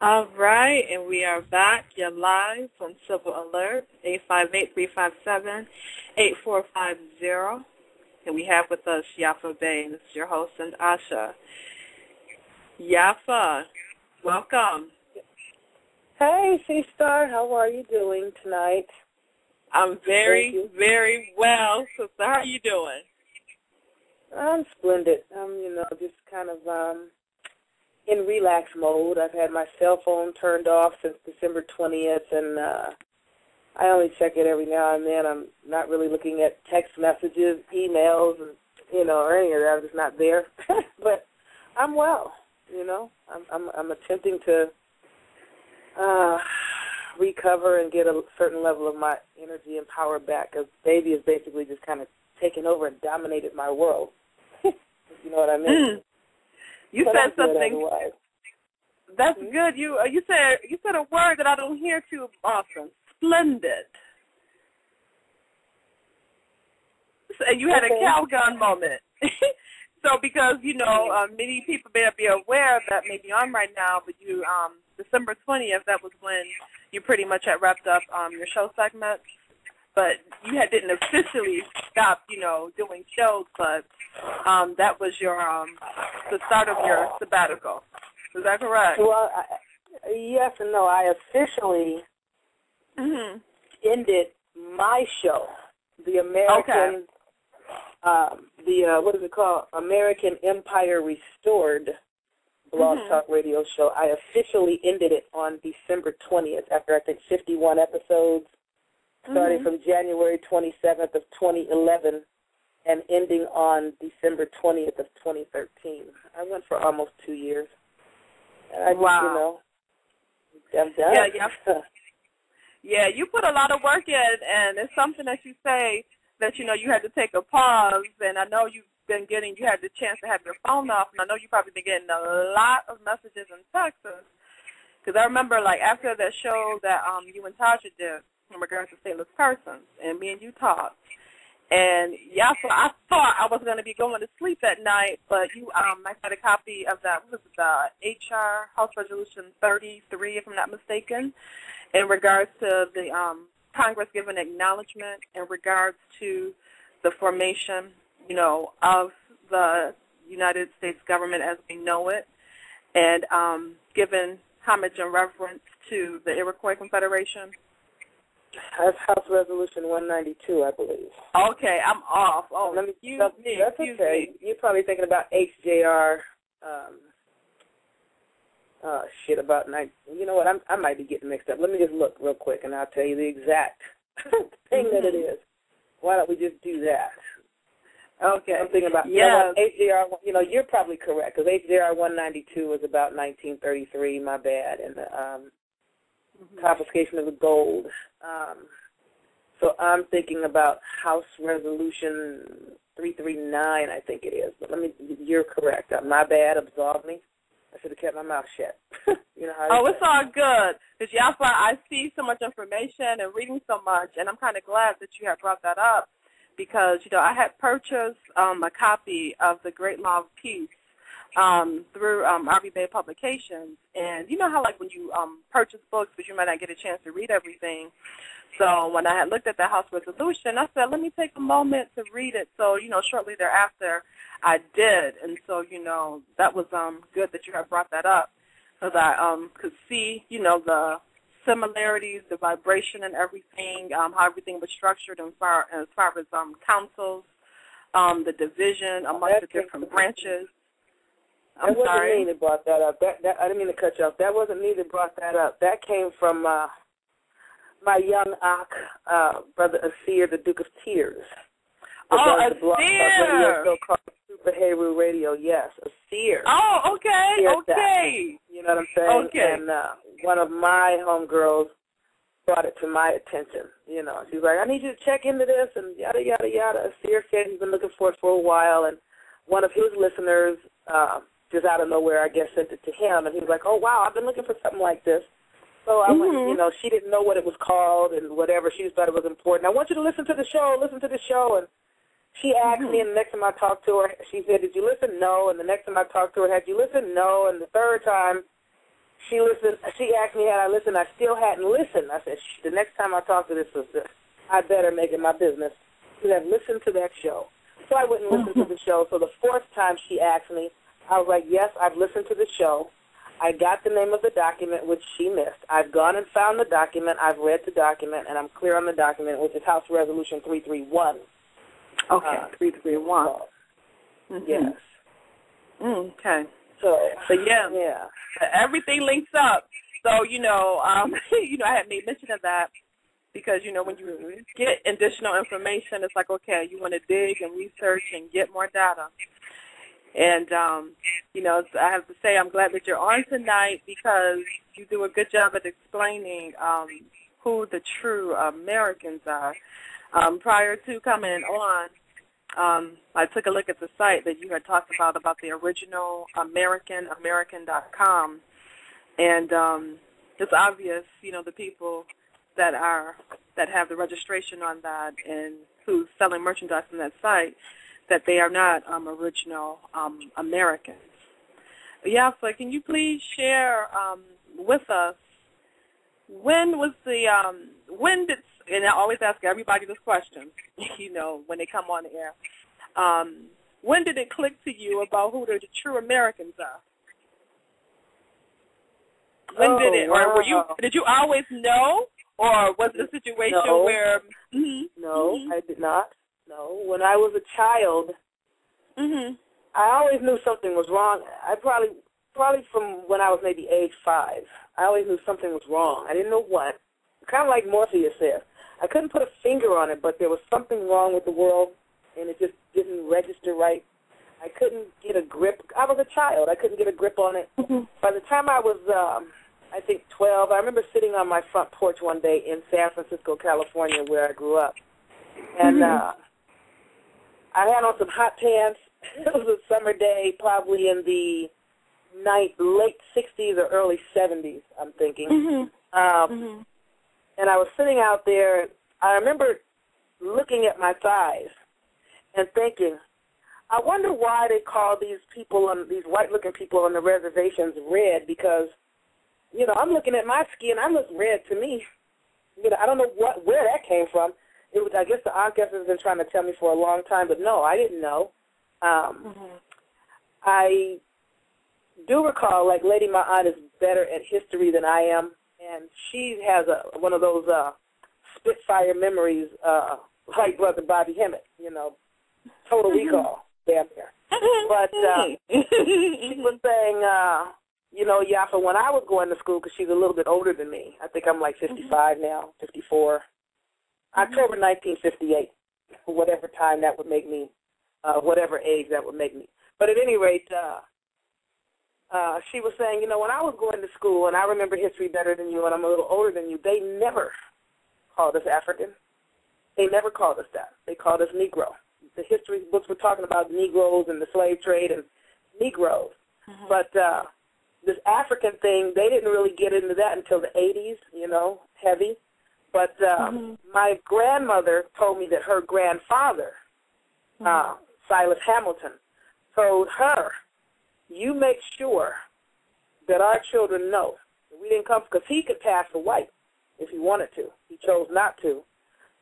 All right, and we are back. You're live on Civil Alert, 858-357-8450. And we have with us Yaffa Bay. This is your host and Asha. Yaffa, welcome. Hey, C-Star. How are you doing tonight? I'm very, very well. Sister, how are you doing? I'm splendid. Just kind of in relax mode. I've had my cell phone turned off since December 20th, and I only check it every now and then. I'm not really looking at text messages, emails, and, or any of that. I'm just not there. But I'm well, I'm attempting to recover and get a certain level of my energy and power back, because baby has basically just kind of taken over and dominated my world. You know what I mean? You but said something. Otherwise. That's good. You said a word that I don't hear too often. Splendid. And you had a Calgon moment. So because, many people may not be aware that maybe on right now, but you, December 20th, that was when you pretty much had wrapped up your show segment. But you didn't officially stop, doing shows, but that was your the start of your sabbatical. Is that correct? Well, yes and no. I officially ended my show, the American, what is it called? American Empire Restored Blog Talk Radio show. I officially ended it on December 20th after, I think, 51 episodes. Starting from January 27th of 2011 and ending on December 20th of 2013. I went for almost 2 years. And wow. I'm done. Yeah, you put a lot of work in, and it's something that you say that, you had to take a pause, and I know you had the chance to have your phone off, and I know you've probably been getting a lot of messages and texts. Because I remember, after that show that you and Tasha did, in regards to stateless persons, and me and you talked. And, so I thought I was going to be going to sleep that night, but I had a copy of that, what was it, the HR House Resolution 33, if I'm not mistaken, in regards to the Congress giving acknowledgement in regards to the formation, of the United States government as we know it, and giving homage and reverence to the Iroquois Confederation. That's House Resolution 192, I believe. Okay, I'm off. Oh, that's excuse okay. me. You're probably thinking about HJR. About 9. You know what? I might be getting mixed up. Let me just look real quick, and I'll tell you the exact thing that it is. Why don't we just do that? Okay. I'm thinking about HJR. You're probably correct, because HJR 192 was about 1933. My bad, and the confiscation of the gold. So I'm thinking about House Resolution 339, I think it is. But you're correct. My bad. Absolve me. I should have kept my mouth shut. It's all good. Because, I see so much information and reading so much, and I'm kind of glad that you have brought that up because, I had purchased a copy of The Great Law of Peace through RV Bay Publications. And you know how, when you purchase books, but you might not get a chance to read everything. So when I had looked at the House Resolution, I said, let me take a moment to read it. So, shortly thereafter, I did. And so, that was good that you had brought that up because I could see, the similarities, the vibration and everything, how everything was structured as far as councils, the division amongst the different branches. That wasn't me that brought that up. I didn't mean to cut you off. That wasn't me that brought that up. That came from my young brother Asir, the Duke of Tears. Asir! The radio show called Super Heru Radio, yes, Asir. Oh, okay, okay. You know what I'm saying? Okay. And one of my homegirls brought it to my attention. She's like, I need you to check into this, and yada, yada, yada. Asir said he's been looking for it for a while, and one of his listeners just out of nowhere, I guess, sent it to him, and he was like, oh, wow, I've been looking for something like this. So I went, she didn't know what it was called and whatever. She just thought it was important. I want you to listen to the show, and she asked me, and the next time I talked to her, she said, did you listen? No. And the next time I talked to her, had you listened? No. And the third time, She listened. She asked me had I listened. I still hadn't listened. I said, the next time I talk to this sister, I better make it my business to have listened to that show. So I wouldn't listen to the show. So the fourth time she asked me, I was like, yes, I've listened to the show. I got the name of the document, which she missed. I've gone and found the document. I've read the document, and I'm clear on the document, which is House Resolution 331. Okay, 331. Yes. Okay. So yeah, everything links up. So you know, I had made mention of that because when you get additional information, it's like okay, you want to dig and research and get more data. And I have to say I'm glad that you're on tonight because you do a good job at explaining who the true Americans are. Prior to coming on, I took a look at the site that you had talked about the original American.com, and it's obvious, the people that have the registration on that and who's selling merchandise on that site, that they are not original Americans. Yaffa, can you please share with us when did, and I always ask everybody this question, when they come on the air, when did it click to you about who the true Americans are? When did it, or did you always know, or was it a situation where? No, I did not. No, when I was a child, I always knew something was wrong. I probably from when I was maybe age 5, I always knew something was wrong. I didn't know what. Kind of like Morpheus said. I couldn't put a finger on it, but there was something wrong with the world, and it just didn't register right. I couldn't get a grip. I was a child. I couldn't get a grip on it. By the time I was, I think, 12, I remember sitting on my front porch one day in San Francisco, California, where I grew up. And I had on some hot pants. It was a summer day, probably in the late 60s or early 70s, I'm thinking. And I was sitting out there. I remember looking at my thighs and thinking, I wonder why they call these white-looking people on the reservations red, because, I'm looking at my skin. I look red to me. I don't know where that came from. It was, I guess the aunt has been trying to tell me for a long time, but no, I didn't know. I do recall, like Lady, my aunt is better at history than I am, and she has one of those spitfire memories, like Brother Bobby Hemmett, total recall, damn near. But she was saying, Yaffa, when I was going to school, because she's a little bit older than me, I think I'm like 55 now, 54, October 1958, whatever time that would make me, whatever age that would make me. But at any rate, she was saying, when I was going to school, and I remember history better than you, and I'm a little older than you, they never called us African. They never called us that. They called us Negro. The history books were talking about Negroes and the slave trade and Negroes. But this African thing, they didn't really get into that until the 80s, heavy. But my grandmother told me that her grandfather, Silas Hamilton, told her, you make sure that our children know that we didn't come, because he could pass for white if he wanted to. He chose not to.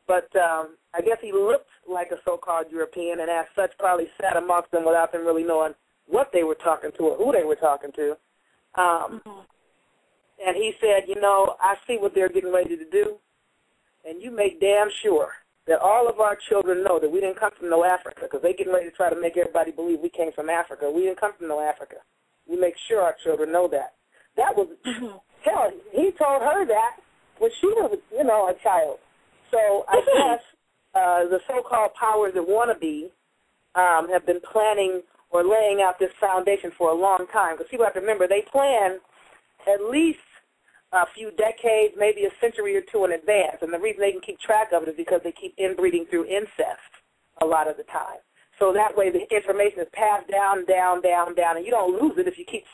But I guess he looked like a so-called European, and as such probably sat amongst them without them really knowing what they were talking to or who they were talking to. And he said, I see what they're getting ready to do, and you make damn sure that all of our children know that we didn't come from no Africa, because they're getting ready to try to make everybody believe we came from Africa. We didn't come from no Africa. We make sure our children know that. That was, hell, he told her that when she was, a child. So I guess the so-called powers that want to be have been planning or laying out this foundation for a long time, because people have to remember they plan at least a few decades, maybe a century or two in advance. And the reason they can keep track of it is because they keep inbreeding through incest a lot of the time. So that way the information is passed down, and you don't lose it if you keep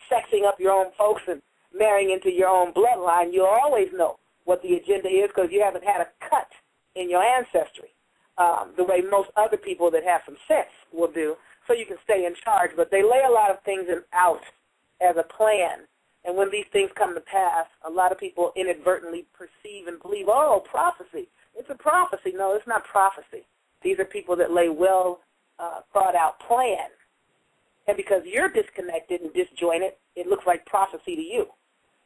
sexing up your own folks and marrying into your own bloodline. You'll always know what the agenda is, because you haven't had a cut in your ancestry the way most other people that have some sense will do, so you can stay in charge. But they lay a lot of things out as a plan And when these things come to pass, a lot of people inadvertently perceive and believe, oh, prophecy. It's a prophecy. No, it's not prophecy. These are people that lay well thought out plans. And because you're disconnected and disjointed, it looks like prophecy to you.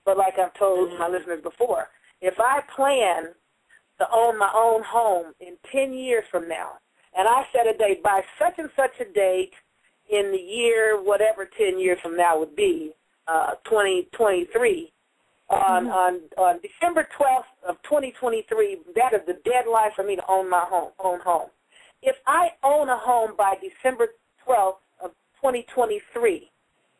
But like I've told my listeners before, if I plan to own my own home in 10 years from now, and I set a date by such and such a date in the year, whatever 10 years from now would be, 2023, on December 12th of 2023, that is the deadline for me to own my home. If I own a home by December 12th of 2023,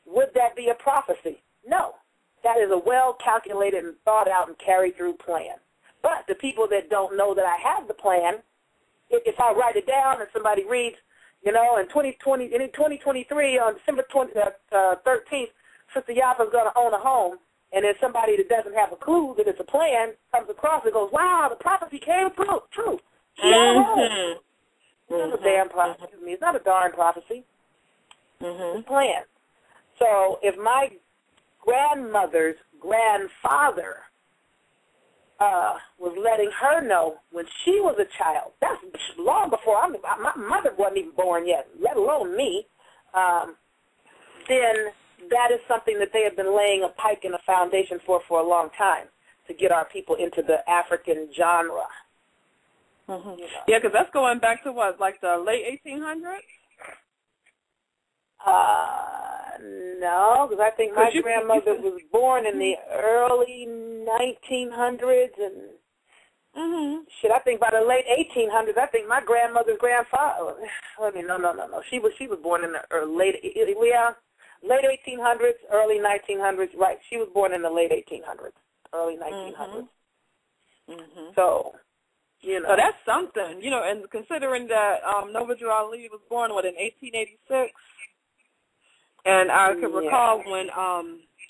would that be a prophecy? No. That is a well-calculated and thought-out and carried-through plan. But the people that don't know that I have the plan, if I write it down and somebody reads, in 2023 on December 13th, Sister Yaffa is going to own a home, and then somebody that doesn't have a clue that it's a plan comes across and goes, wow, the prophecy came true. She owned a home. It's not a damn prophecy. It's not a darn prophecy. It's a plan. So if my grandmother's grandfather was letting her know when she was a child, that's long before my mother wasn't even born yet, let alone me, then that is something that they have been laying a pike and a foundation for a long time to get our people into the African genre. Yeah, because that's going back to what, like the late 1800s? No, because I think my grandmother was born in the early 1900s, and I think by the late 1800s, I think my grandmother's grandfather. No. She was born in the late 1800s, early 1900s. Right, she was born in the late 1800s, early 1900s. So. So that's something, and considering that Nova Ali was born, in 1886? And I could recall when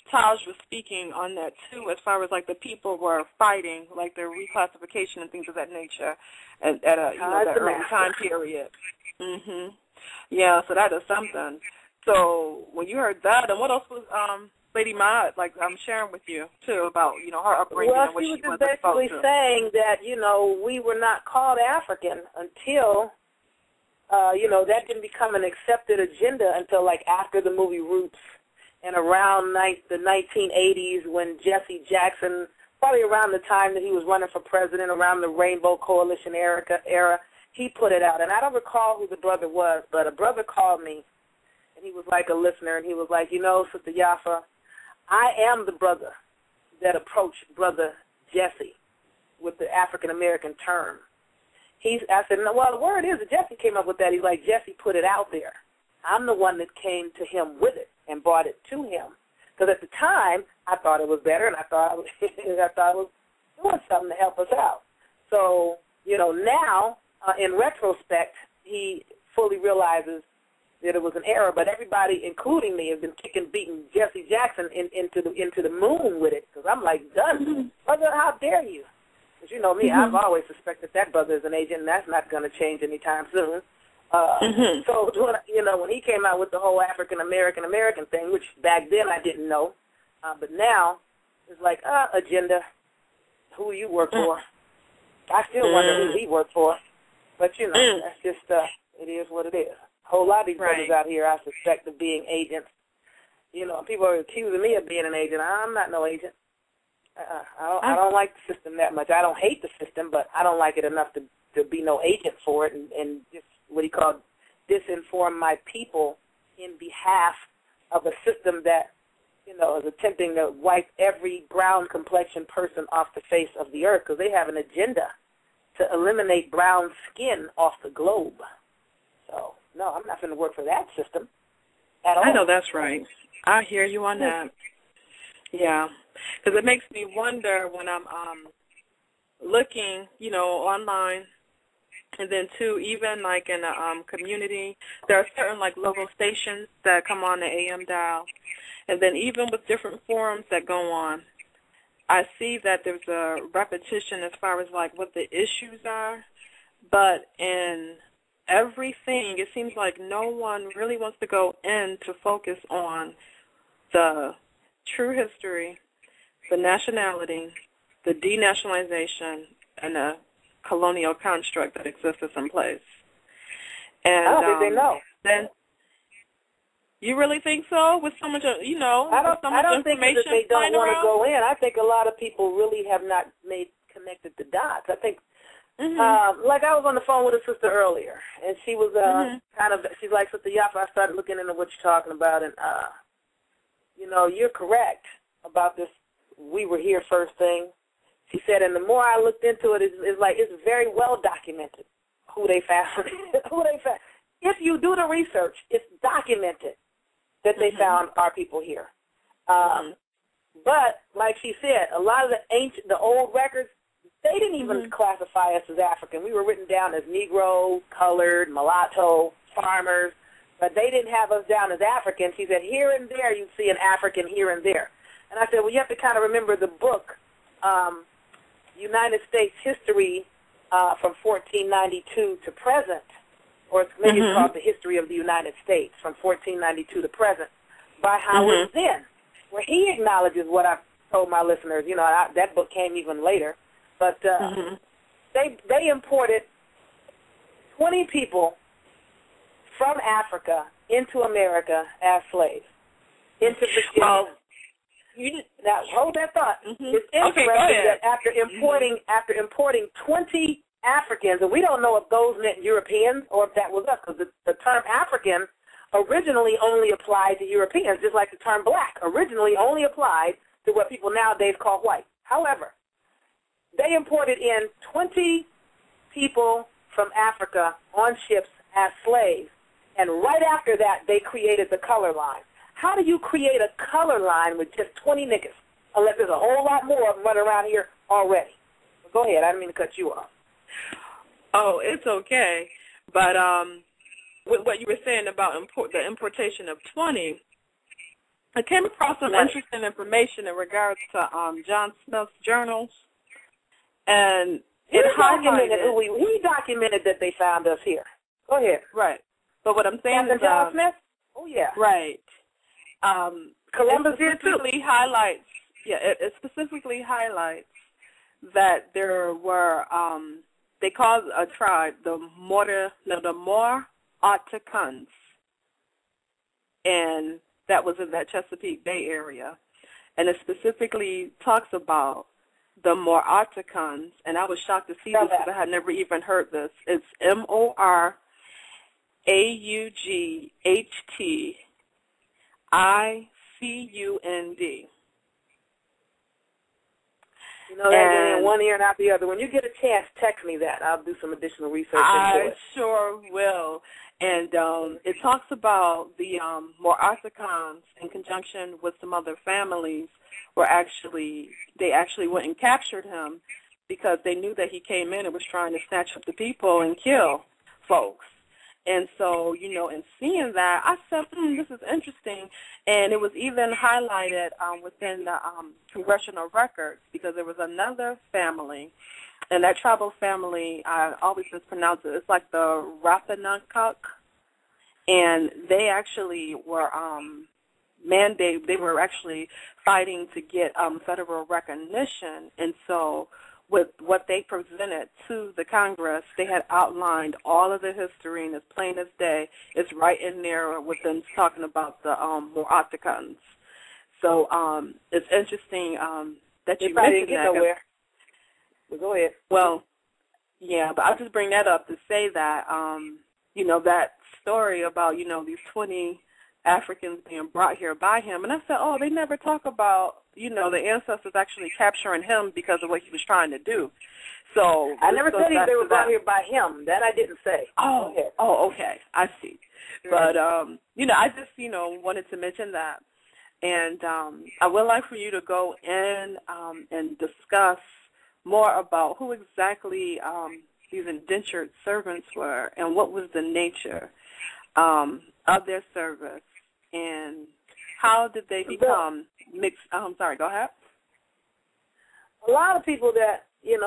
Taj was speaking on that, too, as far as, like, the people were fighting, like, their reclassification and things of that nature at that early time period. Yeah, so that is something. So when you heard that, and what else was Lady Maud, like, I'm sharing with you, too, about, her upbringing and what she was just basically saying that, we were not called African until, that didn't become an accepted agenda until, like, after the movie Roots and around the 1980s when Jesse Jackson, probably around the time that he was running for president, around the Rainbow Coalition era, he put it out. And I don't recall who the brother was, but a brother called me, and he was like a listener, and he was like, Sister Yaffa, I am the brother that approached Brother Jesse with the African-American term. I said, no, well, the word is that Jesse came up with that. He's like, Jesse put it out there. I'm the one that came to him with it and brought it to him. Because at the time, I thought it was better, and I thought I was doing something to help us out. So, now, in retrospect, he fully realizes that it was an error, but everybody, including me, has been beating Jesse Jackson into the moon with it. Because I'm like, done. Brother, how dare you? Because you know me, I've always suspected that brother is an agent, and that's not going to change anytime soon. So, when he came out with the whole African-American thing, which back then I didn't know, but now it's like, agenda, who you work for. I still wonder who he worked for. But, that's just, it is what it is. A whole lot of these brothers out here I suspect of being agents. People are accusing me of being an agent. I'm not no agent. I don't like the system that much. I don't hate the system, but I don't like it enough to be no agent for it and just what he called disinform my people in behalf of a system that, is attempting to wipe every brown complexion person off the face of the earth because they have an agenda to eliminate brown skin off the globe. So, no, I'm not going to work for that system at all. I know that's right. I hear you on that. Yeah, because it makes me wonder when I'm looking, online, and then, too, even, like, in a community, there are certain, like, local stations that come on the AM dial, and then even with different forums that go on, I see that there's a repetition as far as, like, what the issues are, but in everything, it seems like no one really wants to go in to focus on the true history, the nationality, the denationalization, and the colonial construct that exists in place. And I don't think they know. Then, you really think so? With so much, so much I don't think that they don't want to go in. I think a lot of people really have not connected the dots. I think, like I was on the phone with a sister earlier, and she was she's like, Sister Yaffa, I started looking into what you're talking about, and, you're correct about this we were here first thing. She said, and the more I looked into it, it's very well documented who they found. If you do the research, it's documented that they found our people here. But like she said, a lot of the old records, they didn't even classify us as African. We were written down as Negro, colored, mulatto, farmers, but they didn't have us down as African. She said, here and there you see an African here and there. And I said, well, you have to kind of remember the book, United States History from 1492 to present, or maybe it's called The History of the United States from 1492 to present, by Howard Zinn, where he acknowledges what I've told my listeners. That book came even later. But they imported 20 people from Africa into America as slaves, into Virginia. Now, hold that thought. It's interesting that after importing 20 Africans, and we don't know if those meant Europeans or if that was us, because the term African originally only applied to Europeans, just like the term black originally only applied to what people nowadays call white. However, they imported in 20 people from Africa on ships as slaves, and right after that, they created the color line. How do you create a color line with just 20 niggas, unless there's a whole lot more of them running around here already? Go ahead. I didn't mean to cut you off. Oh, it's okay. But with what you were saying about the importation of 20, I came across some interesting information in regards to John Smith's journals. And he documented that they found us here. Go ahead. Right. But what I'm saying is John Smith? Oh, yeah. Right. Columbus did too. It specifically highlights that there were, they called a tribe the More-Otakans, and that was in that Chesapeake Bay area. And it specifically talks about the More-Otakans, and I was shocked to see this because I had never even heard this. It's MoraughtICUND. That in one ear and out the other. When you get a chance, text me that. I'll do some additional research into it. I sure will. And it talks about the More-Otakans in conjunction with some other families they actually went and captured him because they knew that he came in and was trying to snatch up the people and kill folks. And so, in seeing that, I said, this is interesting. And it was even highlighted within the congressional records because there was another family, and that tribal family, I always mispronounce it, it's like the Rappahannock, and they actually were they were actually fighting to get federal recognition. And so with what they presented to the Congress, they had outlined all of the history, and as plain as day, it's right in there with them talking about the More-Otakans. So it's interesting that you mentioned that. Nowhere. Well, go ahead. Well, yeah, but I'll just bring that up to say that, that story about, these 20 Africans being brought here by him. And I said, they never talk about, the ancestors actually capturing him because of what he was trying to do. So I never said they were brought here by him. That I didn't say. Okay. I see. But, I just, wanted to mention that. And I would like for you to go in and discuss more about who exactly these indentured servants were and what was the nature of their service and how did they become mixed. Sorry, go ahead. A lot of people that, a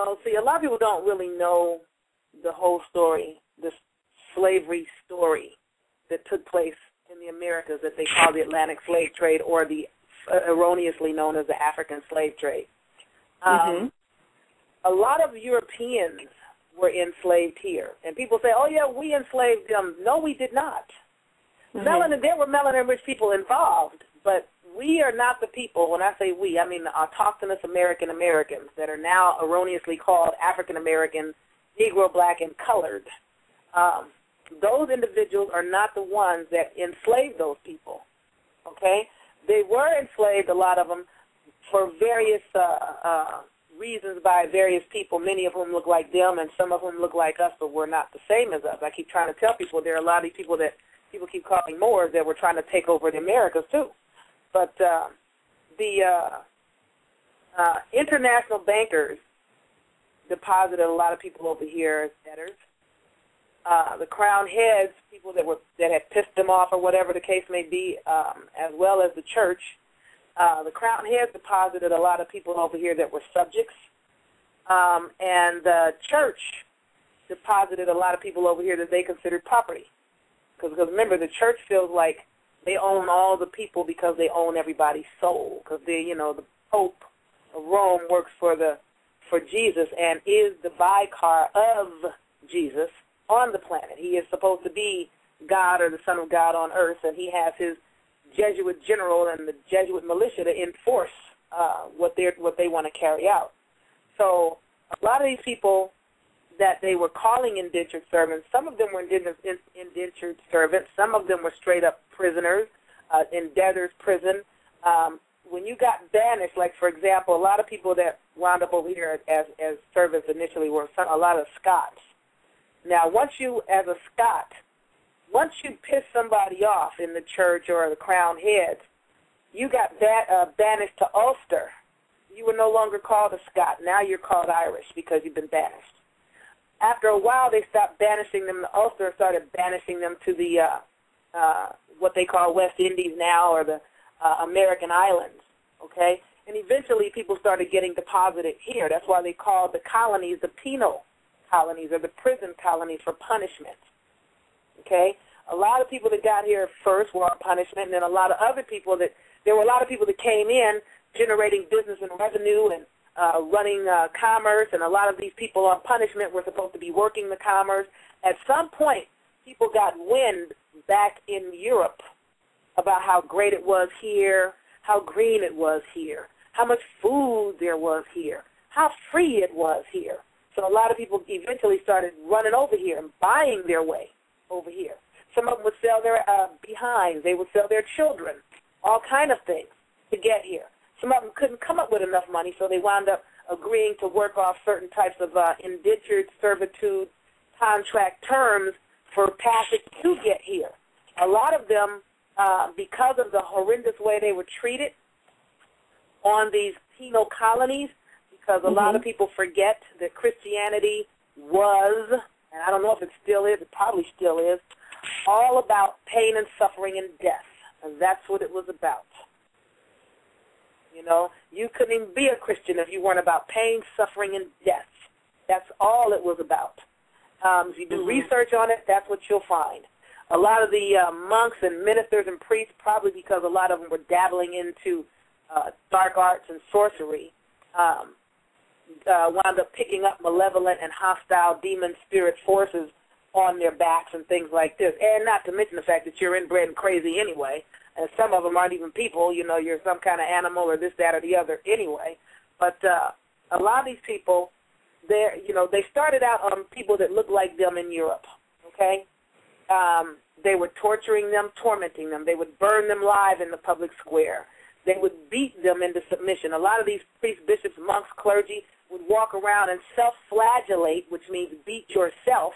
lot of people don't really know the whole story, the slavery story that took place in the Americas that they call the Atlantic slave trade or the erroneously known as the African slave trade. A lot of Europeans were enslaved here. And people say, oh, yeah, we enslaved them. No, we did not. There were melanin-rich people involved, but we are not the people. When I say we, I mean the autochthonous Americans that are now erroneously called African-American, Negro, Black, and colored. Those individuals are not the ones that enslaved those people, okay? They were enslaved, a lot of them, for various reasons by various people, many of whom look like them and some of whom look like us, but were not the same as us. I keep trying to tell people there are a lot of these people that people keep calling Moors that were trying to take over the Americas too. But the international bankers deposited a lot of people over here as debtors. The crown heads, people that had pissed them off or whatever the case may be, as well as the church. The crown heads deposited a lot of people over here that were subjects, and the church deposited a lot of people over here that they considered property. Because remember, the church feels like they own all the people because they own everybody's soul. Because the Pope of Rome works for Jesus and is the vicar of Jesus on the planet. He is supposed to be God or the Son of God on earth, and he has his Jesuit general and the Jesuit militia to enforce what they want to carry out. So a lot of these people that they were calling indentured servants, some of them were indentured servants, some of them were straight up prisoners in debtor's prison. When you got banished, like for example, a lot of people that wound up over here as servants initially were a lot of Scots. Now, once you piss somebody off in the church or the crown heads, you got banished to Ulster. You were no longer called a Scot. Now you're called Irish because you've been banished. After a while, they stopped banishing them to Ulster and started banishing them to the what they call West Indies now, or the American islands, okay? And eventually people started getting deposited here. That's why they called the colonies the penal colonies or the prison colonies for punishment, okay? A lot of people that got here first were on punishment, and then there were a lot of people that came in generating business and revenue and running commerce, and a lot of these people on punishment were supposed to be working the commerce. At some point, people got wind back in Europe about how great it was here, how green it was here, how much food there was here, how free it was here. So a lot of people eventually started running over here and buying their way over here. Some of them would sell their behinds. They would sell their children, all kind of things to get here. Some of them couldn't come up with enough money, so they wound up agreeing to work off certain types of indentured servitude contract terms for passage to get here. A lot of them, because of the horrendous way they were treated on these penal colonies, because a lot of people forget that Christianity was, and I don't know if it still is, it probably still is, all about pain and suffering and death. And that's what it was about. You know, you couldn't even be a Christian if you weren't about pain, suffering, and death. That's all it was about. If you do research on it, that's what you'll find. A lot of the monks and ministers and priests, probably because a lot of them were dabbling into dark arts and sorcery, wound up picking up malevolent and hostile demon spirit forces on their backs and things like this. And not to mention the fact that you're inbred and crazy anyway. And some of them aren't even people. You know, you're some kind of animal or this, that, or the other anyway. But a lot of these people, they started out on people that looked like them in Europe, okay? They were torturing them, tormenting them. They would burn them live in the public square. They would beat them into submission. A lot of these priests, bishops, monks, clergy would walk around and self-flagellate, which means beat yourself.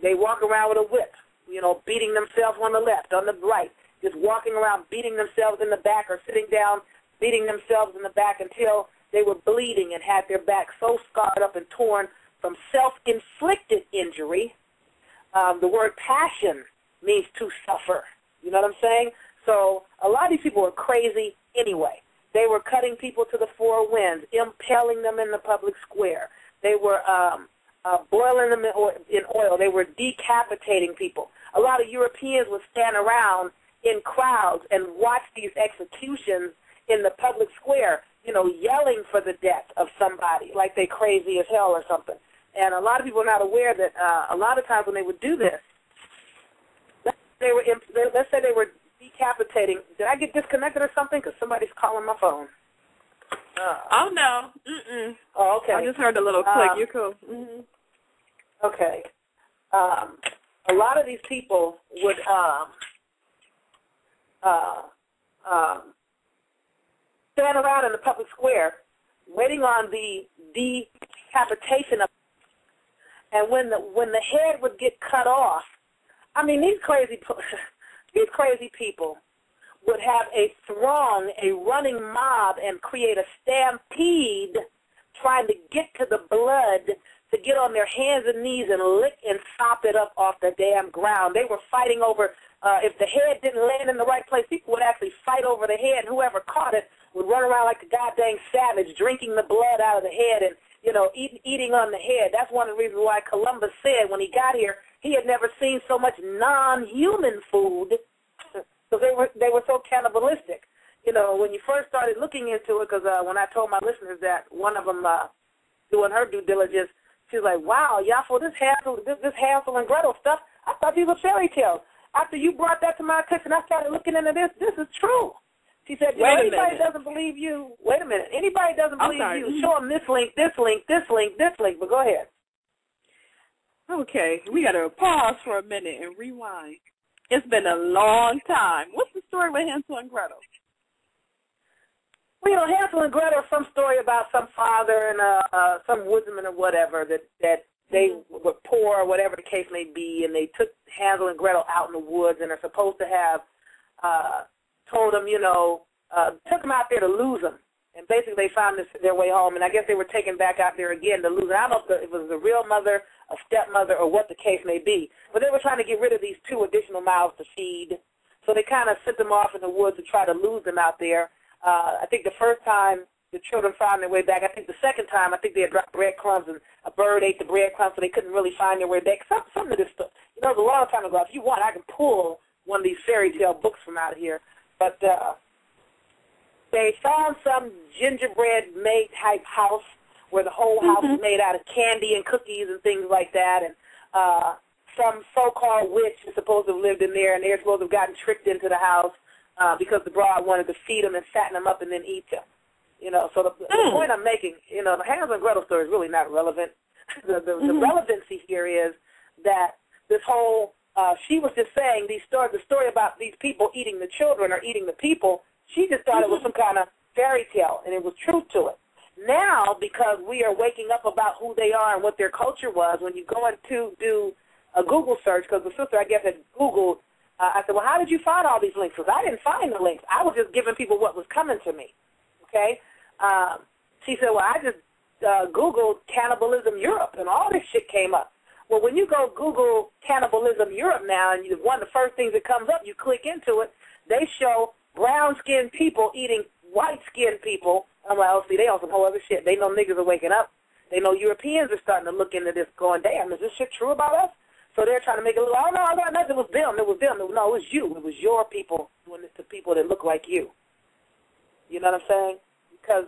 They walk around with a whip, you know, beating themselves on the left, on the right, just walking around beating themselves in the back or sitting down, beating themselves in the back until they were bleeding and had their back so scarred up and torn from self-inflicted injury. The word passion means to suffer. You know what I'm saying? So a lot of these people were crazy anyway. They were cutting people to the four winds, impaling them in the public square. They were boiling them in oil. They were decapitating people. A lot of Europeans would stand around in crowds and watch these executions in the public square, yelling for the death of somebody, like they crazy as hell or something. And a lot of people are not aware that a lot of times when they would do this, let's say they were decapitating. Did I get disconnected or something? Because somebody's calling my phone. Oh, no. Mm-mm. Oh, okay. I just heard a little click. You're cool. Mm-hmm. Okay. A lot of these people would stand around in the public square waiting on the decapitation of, and when the head would get cut off, I mean, these crazy people would have a throng, a running mob, and create a stampede trying to get to the blood, to get on their hands and knees and lick and sop it up off the damn ground. They were fighting over, if the head didn't land in the right place, people would actually fight over the head. Whoever caught it would run around like a goddamn savage, drinking the blood out of the head and, eating on the head. That's one of the reasons why Columbus said when he got here he had never seen so much non-human food, because they were so cannibalistic. When you first started looking into it, because when I told my listeners that, one of them doing her due diligence, she was like, wow, Yaffa, this Hansel and Gretel stuff, I thought these were fairy tales. After you brought that to my attention, I started looking into this. This is true. She said, anybody doesn't believe you, wait a minute, anybody doesn't believe you, show them this link, this link, this link, this link, but go ahead. Okay, we got to pause for a minute and rewind. It's been a long time. What's the story with Hansel and Gretel? Well, Hansel and Gretel is some story about some father and some woodsman or whatever that they were poor or whatever the case may be, and they took Hansel and Gretel out in the woods and are supposed to have told them, took them out there to lose them. And basically they found their way home, and I guess they were taken back out there again to lose them. I don't know if it was a real mother, a stepmother, or what the case may be. But they were trying to get rid of these 2 additional mouths to feed. So they kind of sent them off in the woods to try to lose them out there. I think the first time the children found their way back. I think the second time, I think they had dropped breadcrumbs and a bird ate the breadcrumbs, so they couldn't really find their way back. Some of this stuff, it was a long time ago. If you want, I can pull one of these fairy tale books from out of here. But they found some gingerbread made type house where the whole house was made out of candy and cookies and things like that, and some so-called witch is supposed to have lived in there, and they're supposed to have gotten tricked into the house because the broad wanted to feed them and fatten them up and then eat them. So the point I'm making, the Hansel and Gretel story is really not relevant. The relevancy here is that this whole, she was just saying the story about these people eating the children or eating the people, she just thought it was some kind of fairy tale, and it was truth to it. Now, because we are waking up about who they are and what their culture was, when you go into do a Google search, because the sister, I guess, had Googled, I said, well, how did you find all these links? Because I didn't find the links. I was just giving people what was coming to me, okay? She said, well, I just Googled Cannibalism Europe, and all this shit came up. Well, when you go Google Cannibalism Europe now, and one of the first things that comes up, you click into it, they show brown-skinned people eating white-skinned people. I'm like, oh, see, they on some whole other shit. They know niggas are waking up. They know Europeans are starting to look into this going, damn, is this shit true about us? So they're trying to make it look, oh, no, it was them. It was them. No, it was you. It was your people doing this to people that look like you. You know what I'm saying? Because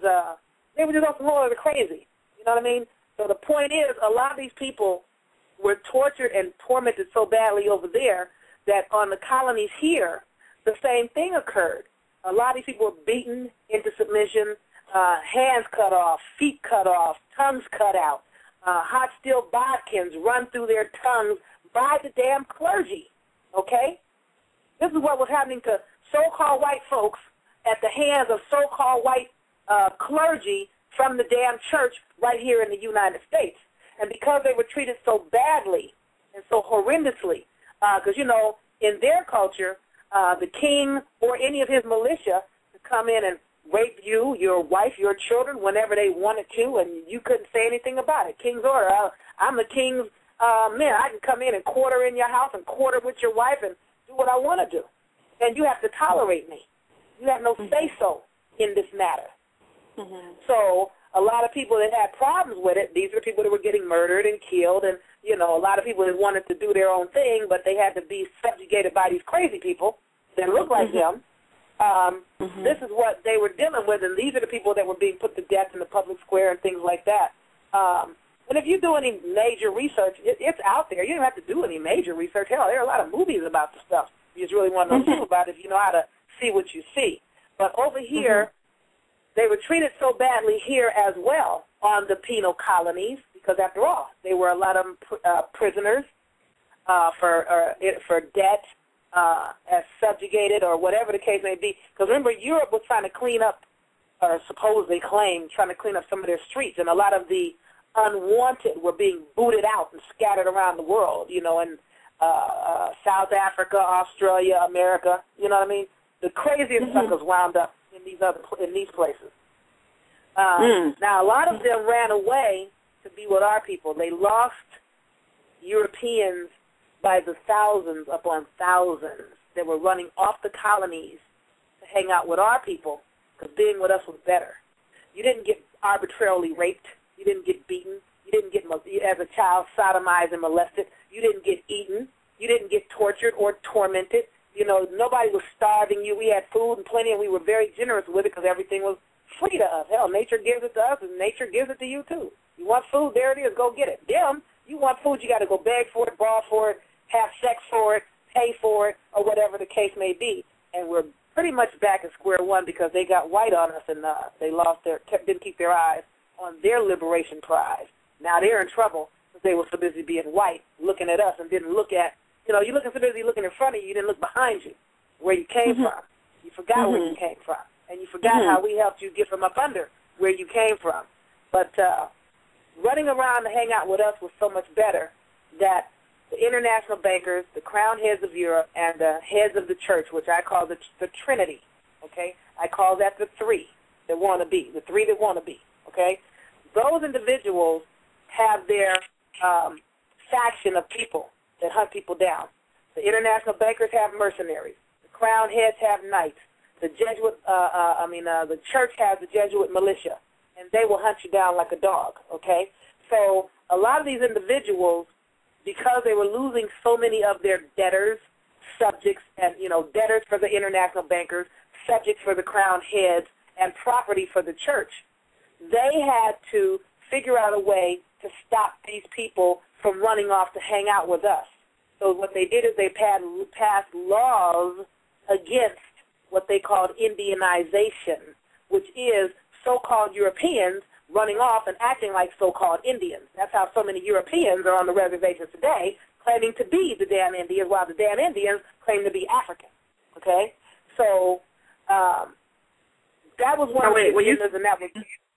they were just on some whole other crazy. You know what I mean? So the point is, a lot of these people were tortured and tormented so badly over there that on the colonies here, the same thing occurred. A lot of these people were beaten into submission, hands cut off, feet cut off, tongues cut out, hot steel bodkins run through their tongues by the damn clergy, okay? This is what was happening to so-called white folks at the hands of so-called white clergy from the damn church right here in the United States. And because they were treated so badly and so horrendously, because, in their culture, the king or any of his militia could come in and rape you, your wife, your children, whenever they wanted to, and you couldn't say anything about it. King's order. I'm the king's man. I can come in and quarter in your house and quarter with your wife and do what I want to do. And you have to tolerate me. You have no say-so in this matter. So a lot of people that had problems with it, these were people that were getting murdered and killed, and, a lot of people that wanted to do their own thing, but they had to be subjugated by these crazy people that look like them. This is what they were dealing with, and these are the people that were being put to death in the public square and things like that. And if you do any major research, it's out there. You don't have to do any major research. Hell, there are a lot of movies about the stuff. You just really want to know about it if you know how to see what you see. But over here, they were treated so badly here as well on the penal colonies because, after all, they were a lot of prisoners for debt, as subjugated or whatever the case may be. Because remember, Europe was trying to clean up, or supposedly claimed, trying to clean up some of their streets, and a lot of the unwanted were being booted out and scattered around the world, you know, in South Africa, Australia, America, you know what I mean? The craziest suckers wound up in these places. Now, a lot of them ran away to be with our people. They lost Europeans by the thousands upon thousands that were running off the colonies to hang out with our people because being with us was better. You didn't get arbitrarily raped. You didn't get beaten. You didn't get, as a child, sodomized and molested. You didn't get eaten. You didn't get tortured or tormented. You know, nobody was starving you. We had food and plenty, and we were very generous with it because everything was free to us. Hell, nature gives it to us, and nature gives it to you, too. You want food? There it is. Go get it. Them, you want food, you got to go beg for it, borrow for it, have sex for it, pay for it, or whatever the case may be. And we're pretty much back at square one because they got white on us and they didn't keep their eyes on their liberation prize. Now they're in trouble because they were so busy being white, looking at us and didn't look at, you know, you're so busy looking in front of you, you didn't look behind you, where you came from. You forgot where you came from. And you forgot how we helped you get from up under where you came from. But running around to hang out with us was so much better that the international bankers, the crown heads of Europe, and the heads of the church, which I call the Trinity, okay? I call that the three that want to be, the three that want to be, okay? Those individuals have their faction of people that hunt people down. The international bankers have mercenaries. The crown heads have knights. The the church has the Jesuit militia, and they will hunt you down like a dog, okay? So a lot of these individuals, because they were losing so many of their debtors, subjects, and, you know, debtors for the international bankers, subjects for the crown heads, and property for the church, they had to figure out a way to stop these people from running off to hang out with us. So what they did is they passed laws against what they called Indianization, which is so-called Europeans running off and acting like so-called Indians. That's how so many Europeans are on the reservations today, claiming to be the damn Indians, while the damn Indians claim to be African. Okay? So that was one of the agendas, and that was...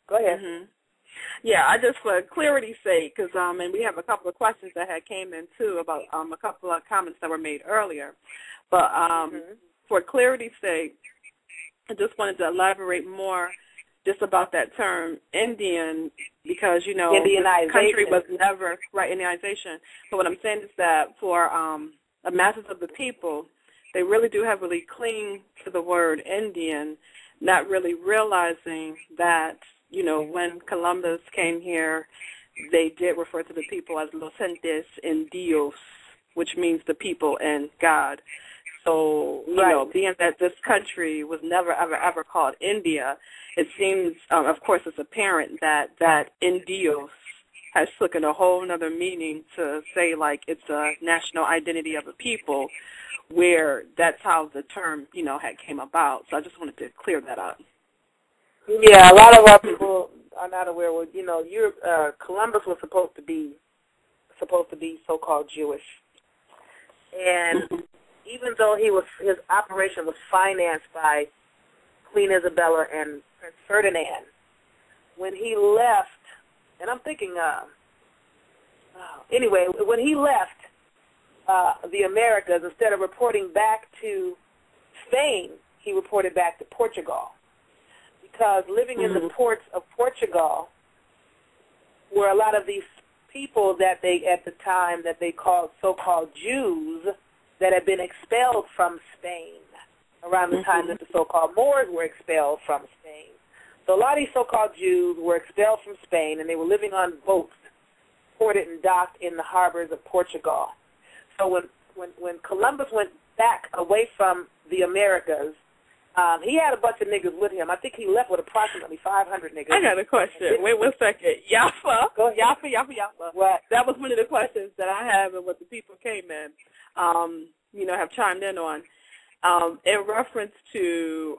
Go ahead. Yeah, I just, for clarity's sake, because and we have a couple of questions that had came in, too, about a couple of comments that were made earlier. But for clarity's sake, I just wanted to elaborate more just about that term, Indian, because, you know, the country was never, right, Indianization. So what I'm saying is that for the masses of the people, they really do heavily cling to the word Indian, not really realizing that, you know, when Columbus came here, they did refer to the people as los gentes en Dios, which means the people and God. So, you know, being that this country was never, ever, ever called India, it seems, of course, it's apparent that in Dios has taken a whole other meaning to say, like, it's a national identity of a people, where that's how the term, you know, had came about. So I just wanted to clear that up. Yeah, a lot of our people are not aware. Well, you know, Columbus was supposed to be so-called Jewish, and even though his operation was financed by Queen Isabella and Prince Ferdinand, when he left, and I'm thinking, anyway, when he left the Americas, instead of reporting back to Spain, he reported back to Portugal. Because living in the ports of Portugal were a lot of these people that they, at the time, that they called so-called Jews that had been expelled from Spain around the time that the so-called Moors were expelled from Spain. So a lot of these so-called Jews were expelled from Spain, and they were living on boats ported and docked in the harbors of Portugal. So when Columbus went back away from the Americas He had a bunch of niggas with him. I think he left with approximately 500 niggas. I got a question. Wait 1 second. Yaffa. Go ahead. Yaffa. What? That was one of the questions that I have and what the people came in, have chimed in on. In reference to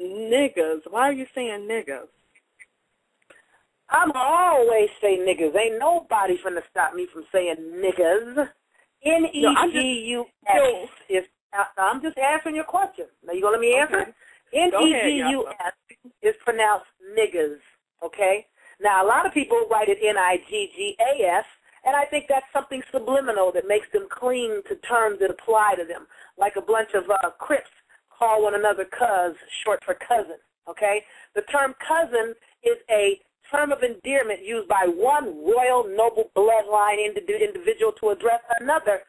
niggas, why are you saying niggas? I'm always say niggas. Ain't nobody finna stop me from saying niggas. N-E-G-U-S is, I'm just answering your question. Now, you gonna let me answer? Okay. N-E-G-U-S is pronounced niggas, okay? Now, a lot of people write it N-I-G-G-A-S, and I think that's something subliminal that makes them cling to terms that apply to them, like a bunch of Crips call one another cuz, short for cousin, okay? The term cousin is a term of endearment used by one royal noble bloodline individual to address another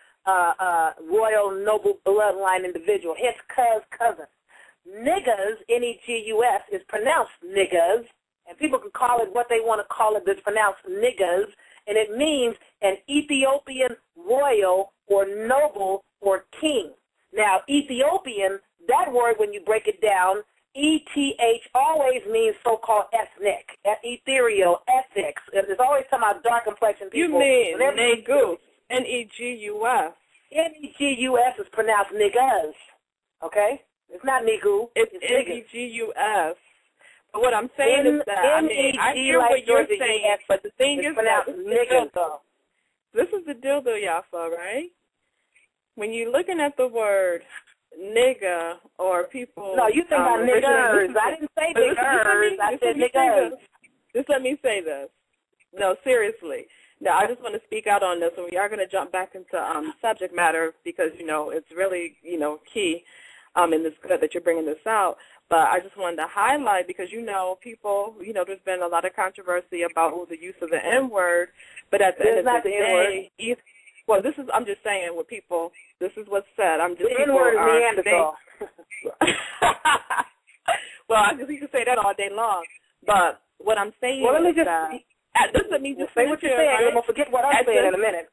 royal noble bloodline individual, hence cousin. Niggas, N-E-G-U-S, is pronounced niggas, and people can call it what they want to call it, but it's pronounced niggas, and it means an Ethiopian royal or noble or king. Now, Ethiopian, that word, when you break it down, E-T-H always means so-called ethnic, ethereal, ethics. It's always talking about dark complexion people. You mean Negus, N-E-G-U-S. N-E-G-U-S is pronounced niggas, okay? It's not nigu. It's N-E-G-U-S. But what I'm saying is that, I hear what you're saying, but the thing is that this is the deal, though, Yaffa, right? When you're looking at the word nigga or people... No, you think about niggers. I didn't say niggers. I said niggas. Just let me say this. No, seriously. Now, I just want to speak out on this, and we are going to jump back into subject matter because, it's really, key, and it's good that you're bringing this out. But I just wanted to highlight because, people, there's been a lot of controversy about the use of the N-word, but at the end of the day, well, I'm just saying what people, this is what's said. The N-word is Neanderthal. Well, you can say that all day long, but what I'm saying is that, let me just say what you're saying. I'm going to forget what I'm saying in a minute.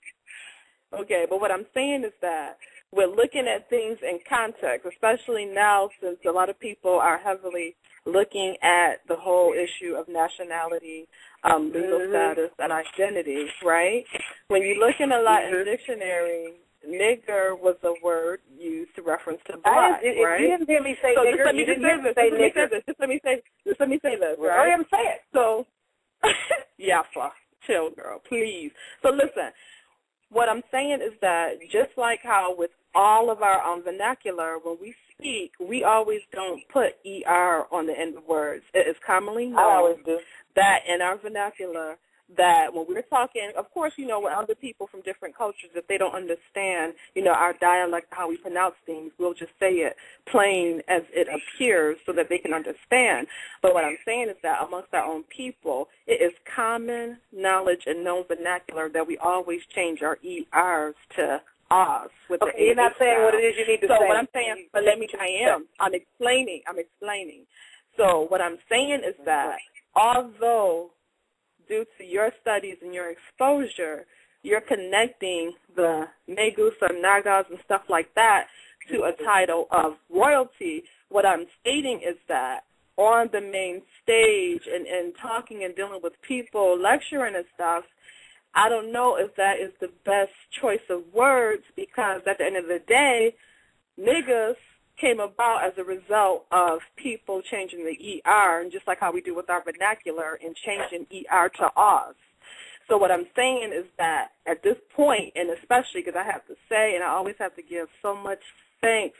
Okay, but what I'm saying is that we're looking at things in context, especially now since a lot of people are heavily looking at the whole issue of nationality, legal status, and identity, right? When you look in a Latin dictionary, nigger was a word used to reference to black, right? If you didn't hear me say nigger, you didn't hear me say nigger. Just let me say this, right? Hurry up and say it. So, Yaffa, chill, girl, please. So listen. What I'm saying is that just like how with all of our vernacular, when we speak, we always don't put ER on the end of words. It is commonly known that in our vernacular, that when we're talking, of course, with other people from different cultures, if they don't understand, our dialect, how we pronounce things, we'll just say it plain as it appears so that they can understand. But what I'm saying is that amongst our own people, it is common knowledge and known vernacular that we always change our ERs to R's. You're not saying what it is you need to say. So what I'm saying, but I'm explaining. So what I'm saying is that although due to your studies and your exposure, you're connecting the Negus or Nagas and stuff like that to a title of royalty. What I'm stating is that on the main stage and talking and dealing with people, lecturing and stuff, I don't know if that is the best choice of words because at the end of the day, niggas came about as a result of people changing the ER, and just like how we do with our vernacular and changing ER to Oz. So what I'm saying is that at this point, and especially because I have to say, and I always have to give so much thanks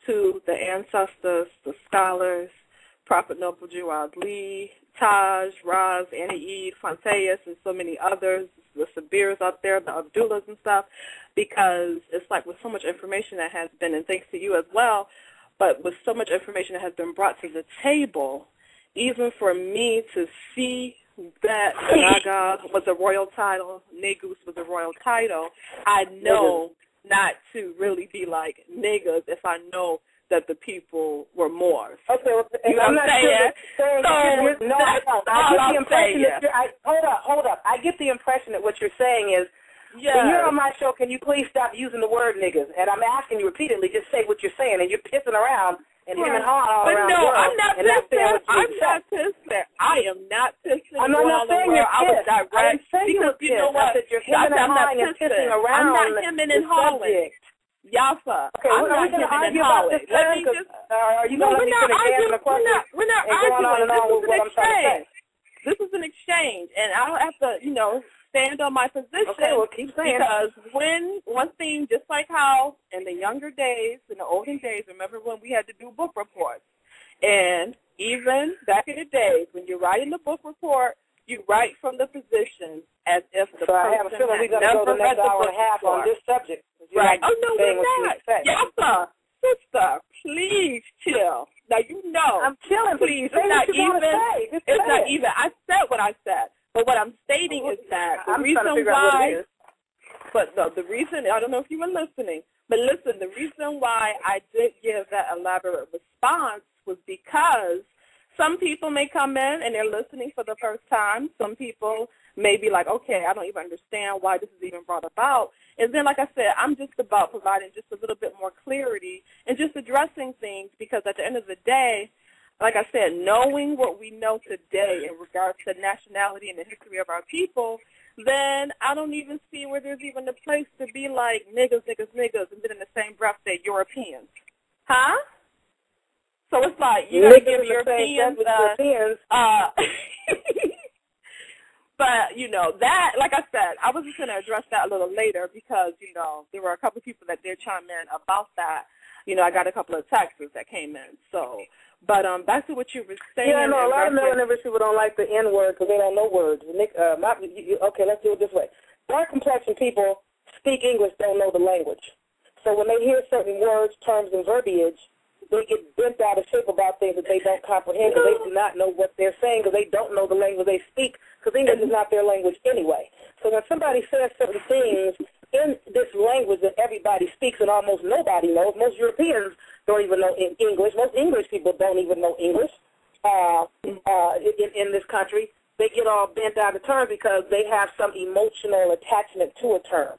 to the ancestors, the scholars, Prophet Noble Jawad Lee, Taj, Raz, Annie Eid, Fonteas, and so many others, the Sabirs out there, the Abdullahs and stuff, because it's like with so much information that has been, and thanks to you as well, but with so much information that has been brought to the table, even for me to see that Naga was a royal title, Negus was a royal title, I know not to really be like niggas if I know that the people were Moors. Okay, well, I'm not saying. No, I get the impression that hold up. I get the impression that what you're saying is, when you're on my show, can you please stop using the word niggas? And I'm asking you repeatedly, just say what you're saying, and you're pissing around and him and her all but around no, the world. I'm not pissing. I'm not pissing. I am not pissing. I'm not saying you're pissed. I was direct because you know what? I said you're hemming and hawing and pissing around. I'm not hemming and hawing. Yaffa. Okay, I'm are we going to argue about this term? Are you going to let me finish answering the question? We're not arguing. This is an exchange, and I'll have to, stand on my position. Okay, well, keep saying. Because one thing, just like how in the younger days, in the olden days, remember when we had to do book reports, and even back in the days when you're writing the book report, you write from the position as if the person I have a feeling we're going to go the next hour and a half on this subject. Right. Oh, no, we're not. Yaffa, sister, please chill. Now, I'm chilling. Please, it's not even. It's not even. I said what I said. But what I'm stating is that the reason why, the reason, I don't know if you were listening, but listen, the reason why I did give that elaborate response was because some people may come in and they're listening for the first time. Some people may be like, okay, I don't even understand why this is even brought about. And then, like I said, I'm just about providing just a little bit more clarity and just addressing things because at the end of the day, like I said, knowing what we know today in regards to nationality and the history of our people, then I don't even see where there's even a place to be like niggas, and then in the same breath say Europeans. Huh? So it's like you got to give Europeans but, that, like I said, I was just going to address that a little later because, there were a couple of people that did chime in about that. I got a couple of texts that came in. So, but back to what you were saying. Yeah, no, a lot of melanin people don't like the N word because they don't know words. Okay, let's do it this way. Dark complexion people speak English, don't know the language. So when they hear certain words, terms, and verbiage, they get bent out of shape about things that they don't comprehend because they do not know what they're saying because they don't know the language they speak because English is not their language anyway. So when somebody says certain things in this language that everybody speaks and almost nobody knows, most Europeans don't even know English. Most English people don't even know English in this country. They get all bent out of turn because they have some emotional attachment to a term.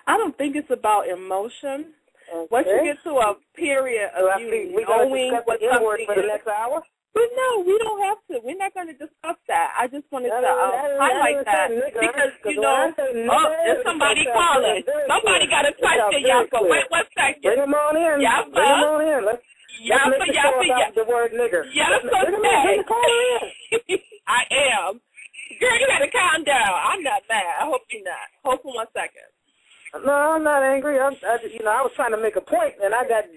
I don't think it's about emotion. Okay. Once you get to a period of knowing what something for the next hour? But no, we don't have to. We're not going to discuss that. I just wanted to highlight that because, there's somebody calling. Somebody got to touch it, Yaffa. Wait 1 second. Bring them on in. Yaffa. Bring them on in. Let's make the word nigger. I am. Girl, you got to calm down. I'm not mad. I hope you're not. Hold for 1 second. No, I'm not angry. I was trying to make a point, and I got,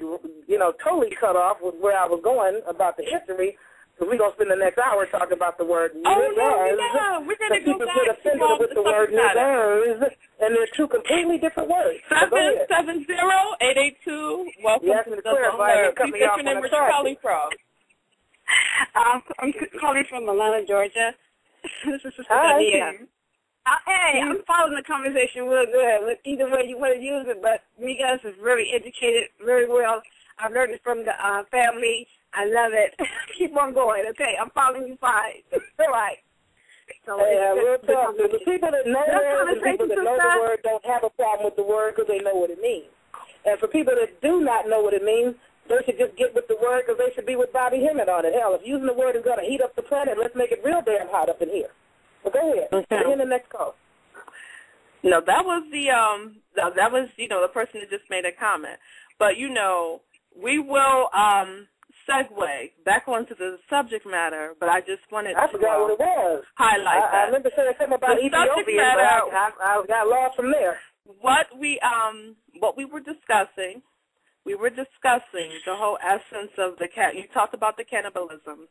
totally cut off with where I was going about the history. So we're going to spend the next hour talking about the word niggers. No. We're going to go back to get offended with the word niggers, and they're two completely different words. 770-882. Welcome to the alert. Please state your name, where you're calling from. I'm calling from Atlanta, Georgia. This is Sister Dania. Hey, I'm following the conversation real good with either way you want to use it, but you guys is very educated, very well. I've learned it from the family. I love it. Keep on going, okay? I'm following you fine. All right. So we'll talk. The people that know the people that know the word don't have a problem with the word because they know what it means. And for people that do not know what it means, they should just get with the word because they should be with Bobby Hemmett on it. Hell, if using the word is going to heat up the planet, let's make it real damn hot up in here. Well, go ahead. Bring in the next call. No, that was the person that just made a comment. But, we will segue back onto the subject matter, but I just wanted to forgot what it was. Highlight that. I remember saying something about Ethiopia, but I got lost from there. What we were discussing, the whole essence of you talked about the cannibalism.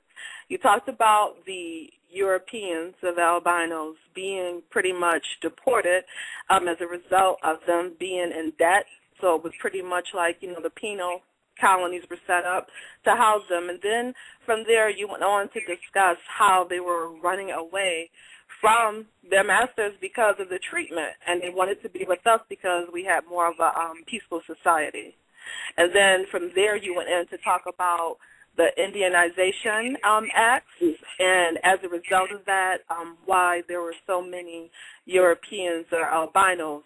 You talked about the Europeans of albinos being pretty much deported as a result of them being in debt. So it was pretty much like, the penal colonies were set up to house them. And then from there you went on to discuss how they were running away from their masters because of the treatment, and they wanted to be with us because we had more of a peaceful society. And then from there you went in to talk about the Indianization Acts, and as a result of that, why there were so many Europeans or albinos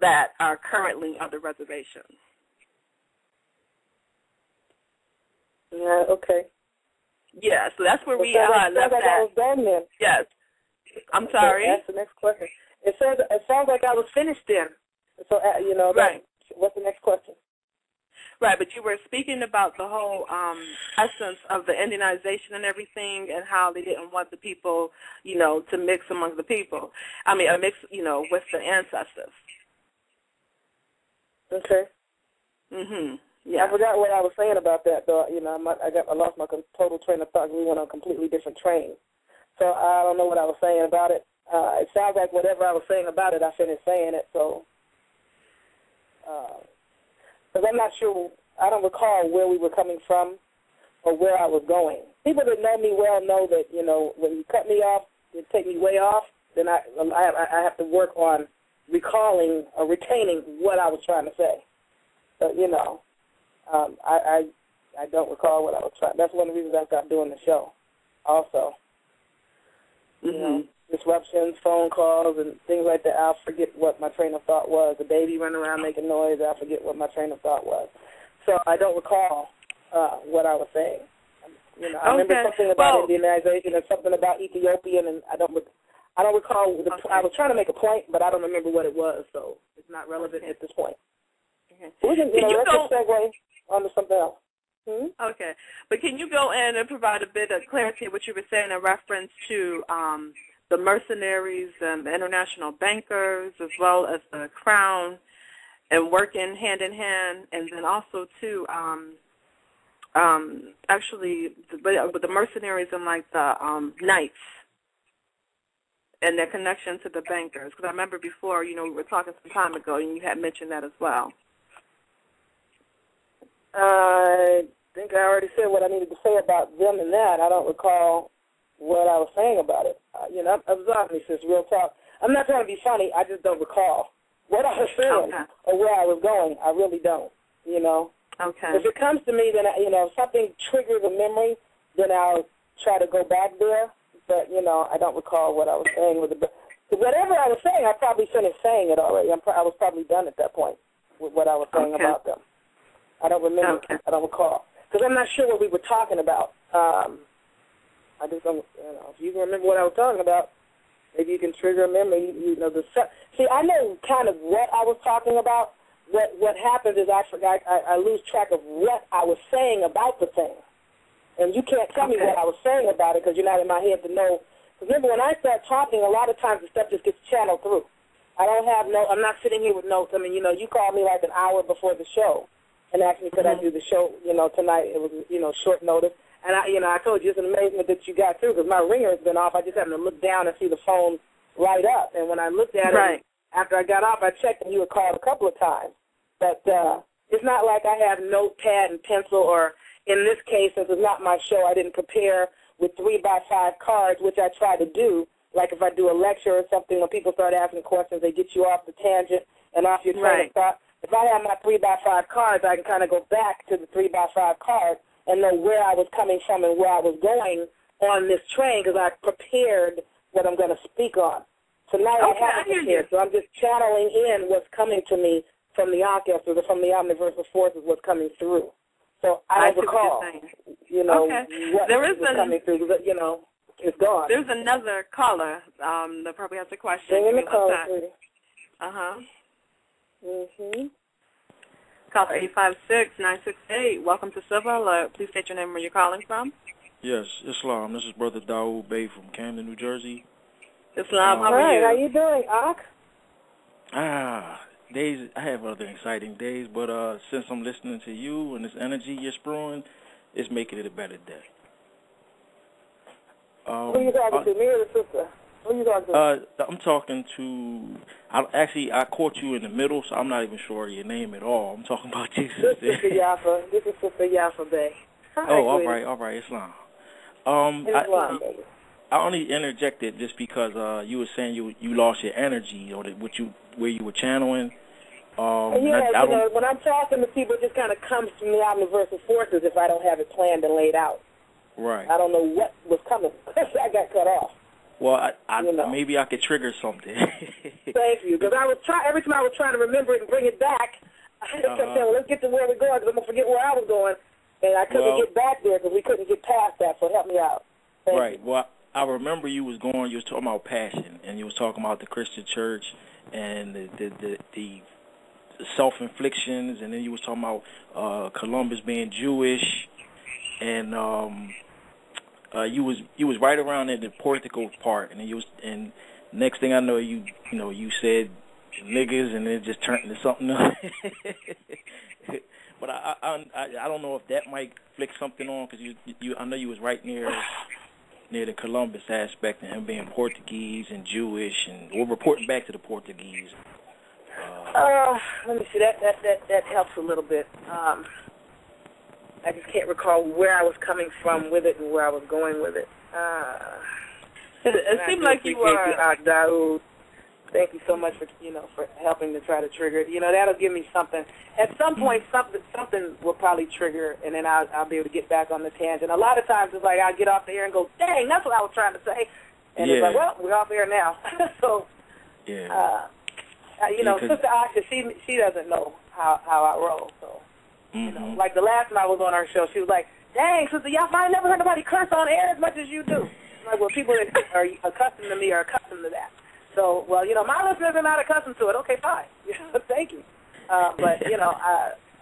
that are currently on the reservation. Yeah, okay. Yeah, so that's where we left like at. I was done then. Yes. I'm sorry. That's the next question. It sounds like I was finished then. So, right. What's the next question? Right, but you were speaking about the whole essence of the Indianization and everything, and how they didn't want the people, to mix among the people. I mean, mix, with the ancestors. Okay. Yeah. I forgot what I was saying about that, though. I lost my total train of thought. We went on completely different trains. So I don't know what I was saying about it. It sounds like whatever I was saying about it, I finished saying it. So, because I'm not sure, I don't recall where we were coming from or where I was going. People that know me well know that, when you cut me off, you take me way off, then I have to work on recalling or retaining what I was trying to say. But, I don't recall what I was trying. That's one of the reasons I stopped doing the show also. Disruptions, phone calls, and things like that. I'll forget what my train of thought was. The baby running around making noise, I'll forget what my train of thought was. So I don't recall what I was saying. I remember something about Indianization and something about Ethiopian, and I don't recall. I was trying to make a point, but I don't remember what it was, so it's not relevant at this point. We can, let's just segue on to something else. Okay. But can you go in and provide a bit of clarity of what you were saying in reference to the mercenaries and the international bankers as well as the crown and working hand in hand, and then also, too, actually, with the mercenaries and, like, the knights and their connection to the bankers? Because I remember before, we were talking some time ago, and you had mentioned that as well. I think I already said what I needed to say about them and that. I don't recall what I was saying about it. Absolve me, sis, real talk. I'm not trying to be funny. I just don't recall what I was saying or where I was going. I really don't, Okay. If it comes to me, then, if something triggers a memory, then I'll try to go back there. But, I don't recall what I was saying. Whatever I was saying, I probably finished saying it already. I was probably done at that point with what I was saying about them. I don't remember. Okay. I don't recall. Because I'm not sure what we were talking about. I just don't, if you can remember what I was talking about, maybe you can trigger a memory. See, I know kind of what I was talking about. What happens is I lose track of what I was saying about the thing. And you can't tell me what I was saying about it because you're not in my head to know. Because remember, when I start talking, a lot of times the stuff just gets channeled through. I'm not sitting here with notes. I mean, you called me like an hour before the show and asked me could I do the show, tonight. It was, short notice. And, I told you it's an amazement that you got through because my ringer has been off. I just happened to look down and see the phone light up. And when I looked at it, after I got off, I checked and you were called a couple of times. But it's not like I have notepad and pencil or, in this case, since it's not my show, I didn't prepare with 3x5 cards, which I try to do. Like if I do a lecture or something, when people start asking questions, they get you off the tangent and off your train of thought. If I have my 3x5 cards, I can kind of go back to the 3x5 cards and know where I was coming from and where I was going on this train because I prepared what I'm going to speak on. So now I haven't prepared, so I'm just channeling in what's coming to me from the orchestra, from the omniversal forces, what's coming through. So I don't recall, what was coming through, but, it's gone. There's another caller that probably has a question. Bring in the caller, sweetie. Caller 856-968. Welcome to Silver Alert. Please state your name and where you're calling from. Yes, Islam. This is Brother Dawood Bey from Camden, New Jersey. Islam, how are you? How you doing, Ak? Days. I have other exciting days, but since I'm listening to you and this energy you're spewing, it's making it a better day. Who are you talking to, me or the sister? Who are you talking to? I'm talking to, I caught you in the middle, so I'm not even sure your name at all. I'm talking about you, sister. This is Sister Yaffa. This is Sister Yaffa Bey. All right, Islam. Islam, baby. I only interjected just because you were saying you lost your energy or where you were channeling. When I'm talking to people, it just kind of comes from the omniversal forces if I don't have it planned and laid out. Right. I don't know what was coming. I got cut off. Well, maybe I could trigger something. Thank you, because every time I was trying to remember it and bring it back, I kept saying, well, let's get to where we're going because I'm going to forget where I was going. And I couldn't get back there because we couldn't get past that, so help me out. Right. Well, I remember you was talking about passion, and you was talking about the Christian church and the self-inflictions, and then you was talking about Columbus being Jewish, and you was right around in the Portugal part, and and next thing I know, you said niggas, and it just turned into something else. But I don't know if that might flick something on, because I know you was right near the Columbus aspect and him being Portuguese and Jewish, and we're reporting back to the Portuguese. Let me see. That helps a little bit. I just can't recall where I was coming from with it and where I was going with it. It seemed like you were. Daoud. Thank you so much for helping to try to trigger it. That'll give me something. At some point, something will probably trigger, and then I'll be able to get back on the tangent. A lot of times it's like I'll get off the air and go, dang, that's what I was trying to say. And it's like, well, we're off air now. So, Sister Asha, she doesn't know how I roll. So, like the last time I was on her show, she was like, dang, Sister Yaffa, I never heard nobody curse on air as much as you do. I'm like, well, people that are accustomed to me are accustomed to that. So, well, my listeners are not accustomed to it. Okay, fine. Thank you. But,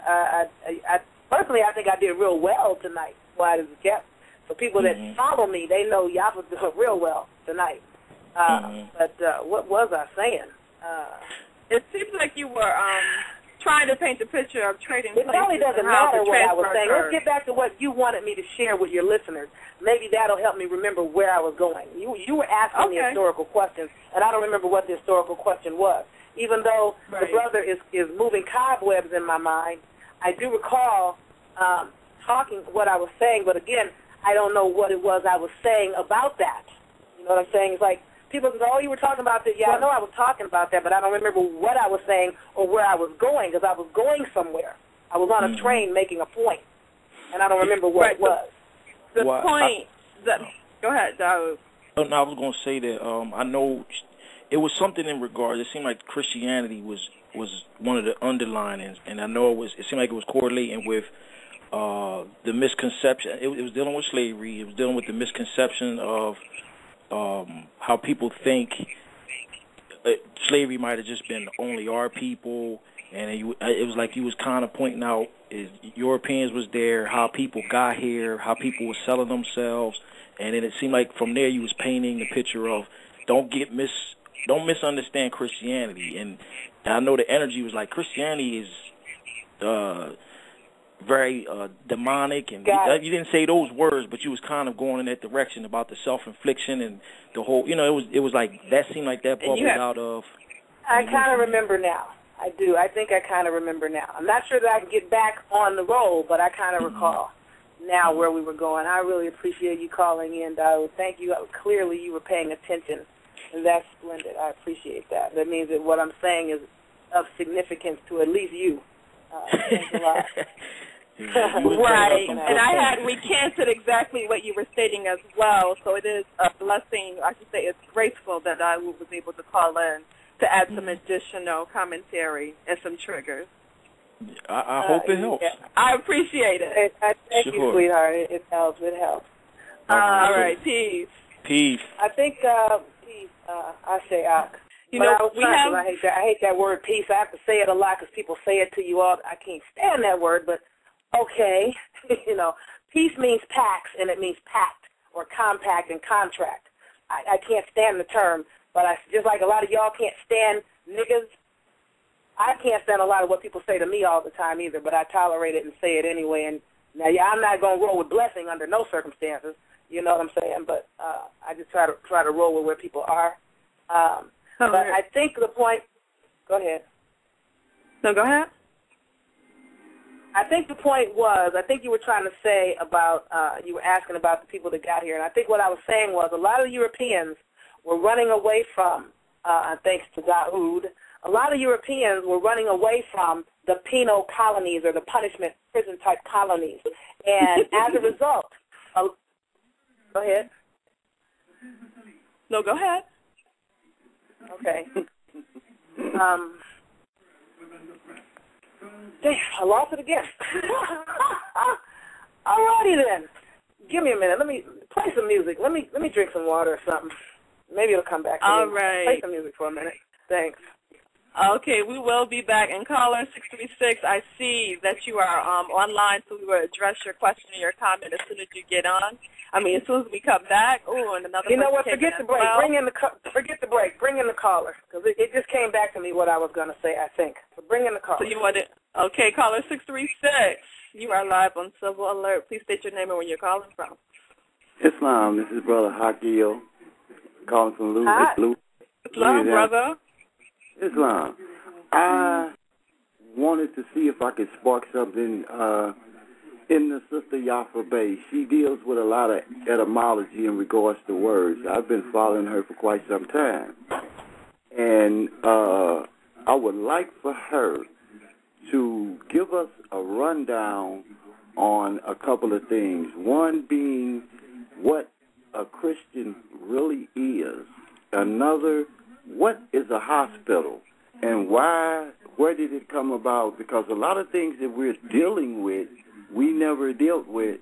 I personally, I think I did real well tonight, Quiet as a Kept. So people that follow me, they know Yaffa's doing real well tonight. But what was I saying? It seems like you were trying to paint a picture of trading places. It probably doesn't matter what I was saying. Let's get back to what you wanted me to share with your listeners. Maybe that'll help me remember where I was going. You were asking me historical questions, and I don't remember what the historical question was. Even though the brother is moving cobwebs in my mind, I do recall talking what I was saying, but again, I don't know what it was I was saying about that. You know what I'm saying? It's like, people say, oh, you were talking about that. Yeah, I know I was talking about that, but I don't remember what I was saying or where I was going, because I was going somewhere. I was on a train making a point, and I don't remember what it was. The point go ahead, Daoud. No, I was going to say that I know it was something in regards. It seemed like Christianity was one of the underlinings, and I know it seemed like it was correlating with the misconception. It was dealing with slavery. It was dealing with the misconception of how people think slavery might have just been only our people, and it was like you was kind of pointing out Europeans was there, how people got here, how people were selling themselves, and then it seemed like from there you was painting the picture of don't misunderstand Christianity. And I know the energy was like Christianity is very demonic, and you didn't say those words, but you was kind of going in that direction about the self-infliction and the whole, it was like, that seemed like that bubbled out of. I kind of remember now. I do. I think I kind of remember now. I'm not sure that I can get back on the roll, but I kind of recall now where we were going. I really appreciate you calling in, Daoud. Thank you. Clearly you were paying attention, and that's splendid. I appreciate that. That means that what I'm saying is of significance to at least you. Thanks a lot. Right, and I had recanted exactly what you were stating as well, so it is a blessing. I should say it's graceful that I was able to call in to add some additional commentary and some triggers. I hope it helps. Yeah. I appreciate it. Thank you, sweetheart. It helps. It helps. All right, peace. Peace. I think peace. I say ak. I hate that word peace. I have to say it a lot because people say it to you all. I can't stand that word, but okay. Peace means pax, and it means pact or compact and contract. I can't stand the term, but just like a lot of y'all can't stand niggas, I can't stand a lot of what people say to me all the time either, but I tolerate it and say it anyway. And now, I'm not going to roll with blessing under no circumstances. You know what I'm saying? But I just try to roll with where people are. But I think the point. Go ahead. No, go ahead. I think the point was, I think you were trying to say about, you were asking about the people that got here, and I think what I was saying was a lot of Europeans were running away from, thanks to Daoud, a lot of Europeans were running away from the penal colonies or the punishment prison-type colonies. And as a result, go ahead. No, go ahead. Okay. Damn, I lost it again. Alrighty then. Give me a minute. Let me play some music. Let me drink some water or something. Maybe it'll come back to me. All right. Play some music for a minute. Thanks. Okay, we will be back. And caller 636, I see that you are online, so we will address your question or your comment as soon as you get on. As soon as we come back. Oh, and another. You know what? Forget the break. Well. Forget the break. Bring in the caller, because it just came back to me what I was going to say, I think. So bring in the caller. So you want it? Okay, caller 636. You are live on Civil Alert. Please state your name and where you're calling from. Islam, this is Brother Hakil, calling from Louis. Islam, brother. Islam. I wanted to see if I could spark something in the Sister Yaffa Bay. She deals with a lot of etymology in regards to words. I've been following her for quite some time. And I would like for her to give us a rundown on a couple of things. One being what a Christian really is. Another, what is a hospital? And where did it come about? Because a lot of things that we're dealing with, we never dealt with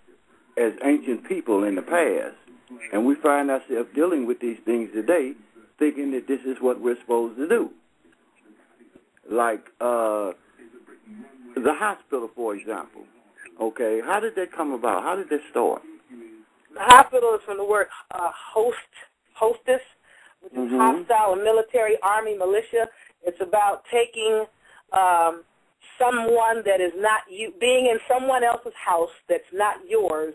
as ancient people in the past. And we find ourselves dealing with these things today, thinking that this is what we're supposed to do. Like the hospital, for example. Okay, how did that come about? How did that start? The hospital is from the word hostess, which is hostile, military, army, militia. It's about taking someone that is not you, being in someone else's house that's not yours,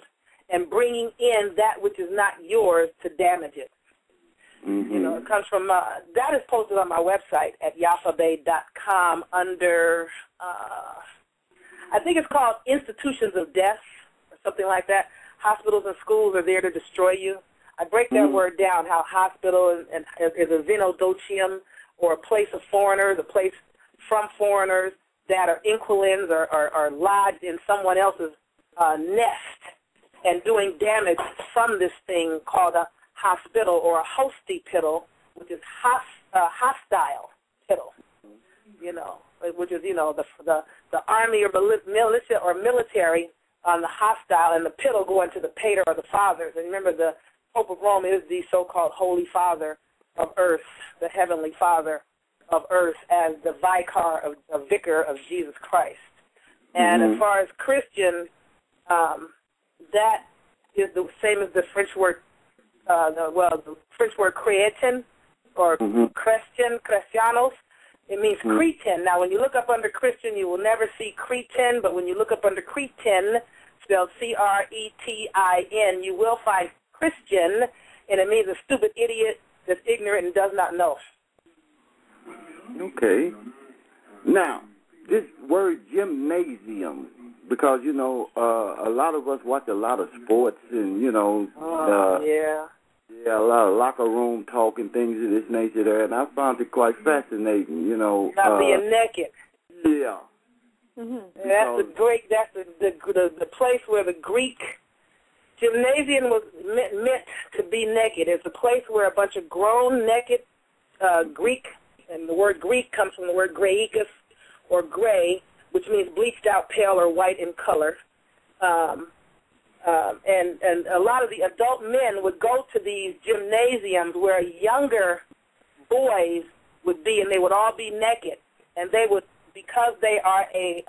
and bringing in that which is not yours to damage it. You know, it comes from, that is posted on my website at yaffabay.com under, I think it's called Institutions of Death, or something like that. Hospitals and schools are there to destroy you. I break that word down, how hospital is a xenodocium, or a place of foreigners, a place from foreigners that are inquilins or are lodged in someone else's nest and doing damage from this thing called a hospital or a hosty piddle, which is hostile piddle, you know, which is, you know, the army or militia or military on the hostile, and the piddle going to the pater or the fathers. And remember, the Pope of Rome is the so-called Holy Father of Earth, the Heavenly Father of Earth, as the vicar of Jesus Christ. And as far as Christian, that is the same as the French word, the French word crétin, or Christianos. It means Cretin. Now, when you look up under Christian, you will never see Cretin, but when you look up under Cretin, spelled C-R-E-T-I-N, you will find Christian, and it means a stupid idiot that's ignorant and does not know. Okay. Now, this word gymnasium, because, you know, a lot of us watch a lot of sports and, you know, a lot of locker room talk and things of this nature there, and I found it quite fascinating, you know. Not being naked. Yeah. That's the place where the Greek gymnasium was meant to be naked. It's a place where a bunch of grown, naked Greek, and the word Greek comes from the word graicus, or gray, which means bleached out, pale, or white in color. And a lot of the adult men would go to these gymnasiums where younger boys would be, and they would all be naked. And they would, because they are a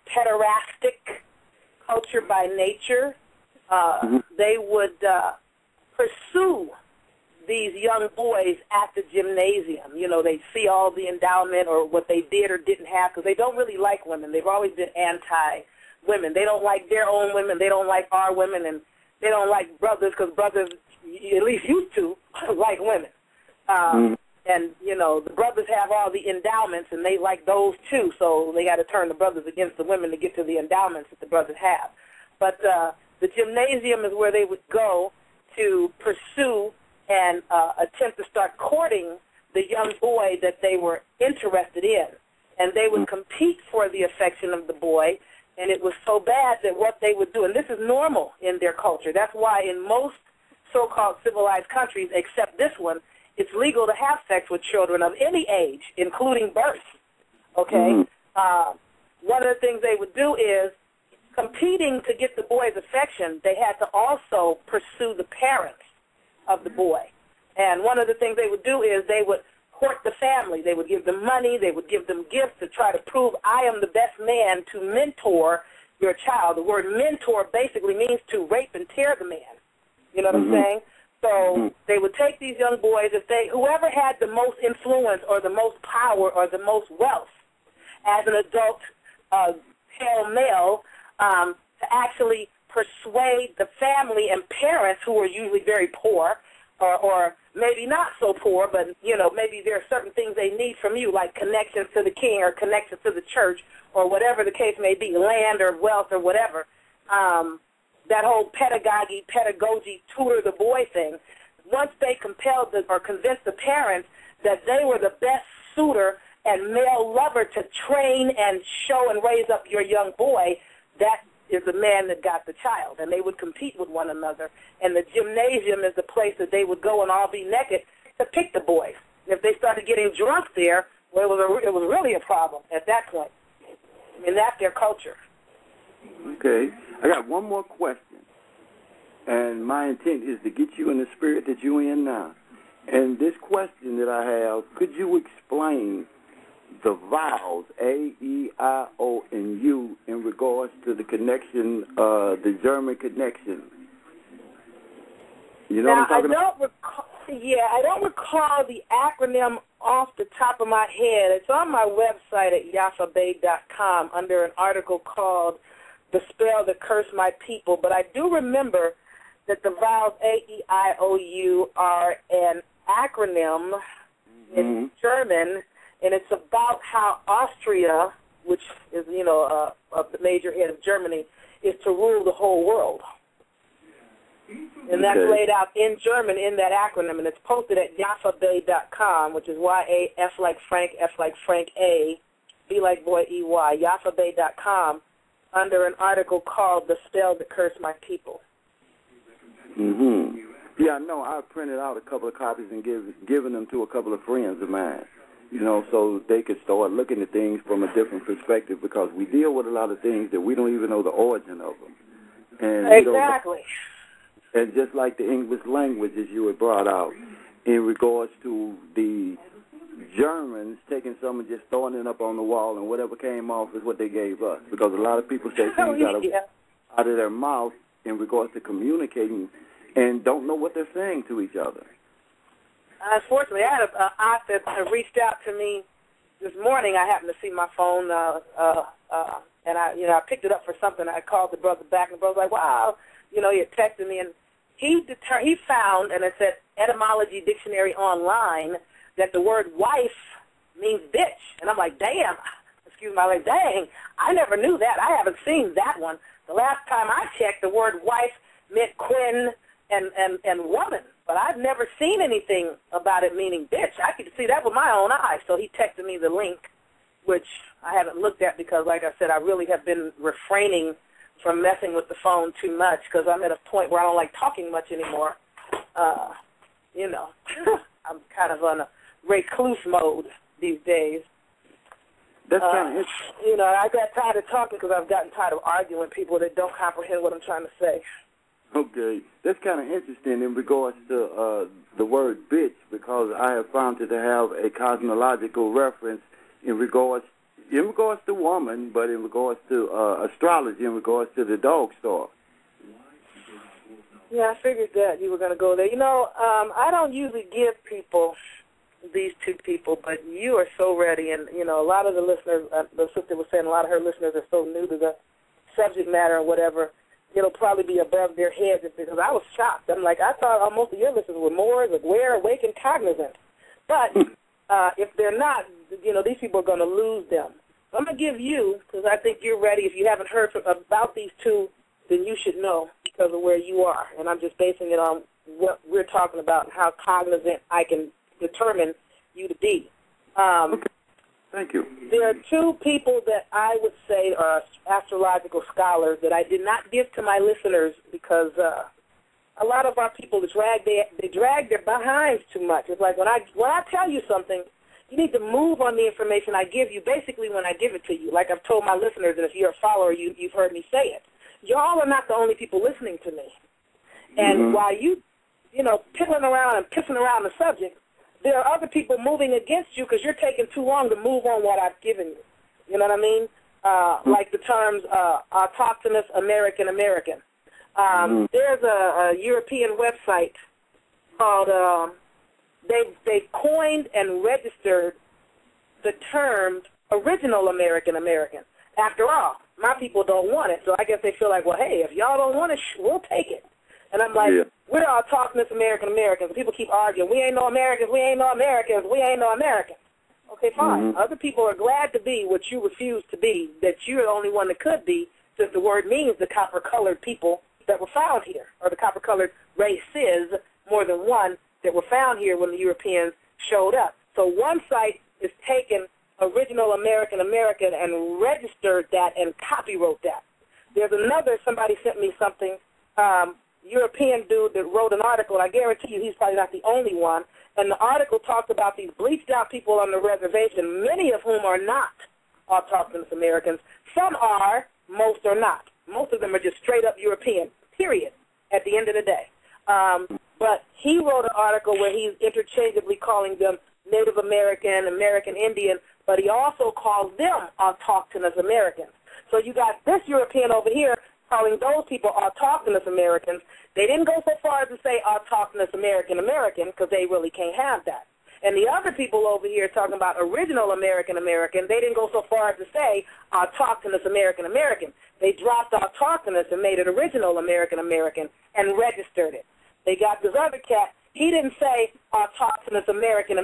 pederastic culture by nature, they would pursue these young boys at the gymnasium. You know, they see all the endowment or what they did or didn't have, because they don't really like women. They've always been anti-women. They don't like their own women. They don't like our women, and they don't like brothers, because brothers, at least used to, like women. And, you know, the brothers have all the endowments, and they like those too, so they got to turn the brothers against the women to get to the endowments that the brothers have. But the gymnasium is where they would go to pursue and attempt to start courting the young boy that they were interested in. And they would compete for the affection of the boy, and it was so bad that what they would do, and this is normal in their culture. That's why in most so-called civilized countries, except this one, it's legal to have sex with children of any age, including birth, okay? One of the things they would do is competing to get the boy's affection, they had to also pursue the parents of the boy. And one of the things they would do is they would court the family. They would give them money. They would give them gifts to try to prove I am the best man to mentor your child. The word mentor basically means to rape and tear the man. You know what I'm saying? So they would take these young boys, whoever had the most influence or the most power or the most wealth as an adult pale male, to actually persuade the family and parents who were usually very poor or maybe not so poor, but, you know, maybe there are certain things they need from you, like connections to the king or connections to the church or whatever the case may be, land or wealth or whatever. That whole pedagogy, tutor the boy thing, once they compelled or convinced the parents that they were the best suitor and male lover to train and show and raise up your young boy, that is the man that got the child. And they would compete with one another. And the gymnasium is the place that they would go and all be naked to pick the boys. If they started getting drunk there, well, it was really a problem at that point. I mean, that's their culture. Okay. I got one more question. And my intent is to get you in the spirit that you're in now. And this question that I have, could you explain the vowels A, E, I, O, and U in regards to the connection, the German connection? You know what I'm talking about? I don't recall the acronym off the top of my head. It's on my website at yaffabay.com under an article called The Spell That Cursed My People. But I do remember that the vowels A, E, I, O, U are an acronym in German, and it's about how Austria, which is, you know, the major head of Germany, is to rule the whole world. And that's laid out in German in that acronym, and it's posted at yaffabay.com, which is Y-A, F like Frank, F like Frank A, B like boy, E-Y, yaffabay.com, under an article called The Spell That Cursed My People. Yeah, I know. I printed out a couple of copies and given them to a couple of friends of mine, you know, so they could start looking at things from a different perspective, because we deal with a lot of things that we don't even know the origin of them. And exactly. And just like the English language, as you had brought out, in regards to the Germans taking some and just throwing it up on the wall, and whatever came off is what they gave us. Because a lot of people say things out of their mouth in regards to communicating and don't know what they're saying to each other. Unfortunately, I had an aunt that reached out to me this morning. I happened to see my phone, and I picked it up for something. I called the brother back, and the brother was like, wow, you know, he had texted me, and he found, and it said etymology dictionary online, that the word wife means bitch. And I'm like, damn, dang, I never knew that. I haven't seen that one. The last time I checked, the word wife meant queen and woman, but I've never seen anything about it meaning bitch. I could see that with my own eyes. So he texted me the link, which I haven't looked at because, like I said, I really have been refraining from messing with the phone too much because I'm at a point where I don't like talking much anymore. You know, I'm kind of on a recluse mode these days. That's kind of interesting. You know, I got tired of talking because I've gotten tired of arguing with people that don't comprehend what I'm trying to say. Okay. That's kind of interesting in regards to the word bitch, because I have found it to have a cosmological reference in regards to woman, but in regards to astrology, in regards to the dog star. Yeah, I figured that you were going to go there. You know, I don't usually give people these two people, but you are so ready. And, you know, a lot of the listeners, the sister was saying a lot of her listeners are so new to the subject matter or whatever, it'll probably be above their heads because I was shocked. I'm like, I thought most of your listeners were more aware, awake, and cognizant. But if they're not, you know, these people are going to lose them. So I'm going to give you, because I think you're ready. If you haven't heard about these two, then you should know because of where you are. And I'm just basing it on what we're talking about and how cognizant I can determine you to be. Okay. Thank you. There are two people that I would say are astrological scholars that I did not give to my listeners because a lot of our people they drag their behinds too much. It's like when I tell you something, You need to move on the information I give you basically when I give it to you. Like I've told my listeners, and if you're a follower, you've heard me say it. Y'all are not the only people listening to me. And while piddling around and pissing around the subject, there are other people moving against you because you're taking too long to move on what I've given you. You know what I mean? Like the terms autochthonous American. There's a European website called, they coined and registered the term original American. After all, my people don't want it, so I guess they feel like, well, hey, if y'all don't want it, we'll take it. And I'm like, we're autochthonous Americans. People keep arguing, we ain't no Americans, we ain't no Americans, we ain't no Americans. Okay, fine. Other people are glad to be what you refuse to be, that you're the only one that could be, since the word means the copper-colored people that were found here, or the copper-colored races, more than one, that were found here when the Europeans showed up. So one site is taken original American and registered that and copywrote that. There's another, somebody sent me something, European dude that wrote an article, and I guarantee you he's probably not the only one, and the article talked about these bleached out people on the reservation, many of whom are not autochthonous Americans. Some are, most are not. Most of them are just straight up European, period, at the end of the day. But he wrote an article where he's interchangeably calling them Native American, American Indian, but he also calls them autochthonous Americans. So you got this European over here calling those people autochthonous Americans. They didn't go so far as to say autochthonous American because they really can't have that. And the other people over here talking about original American, they didn't go so far as to say autochthonous American. They dropped autochthonous and made it original American and registered it. They got this other cat. He didn't say autochthonous American.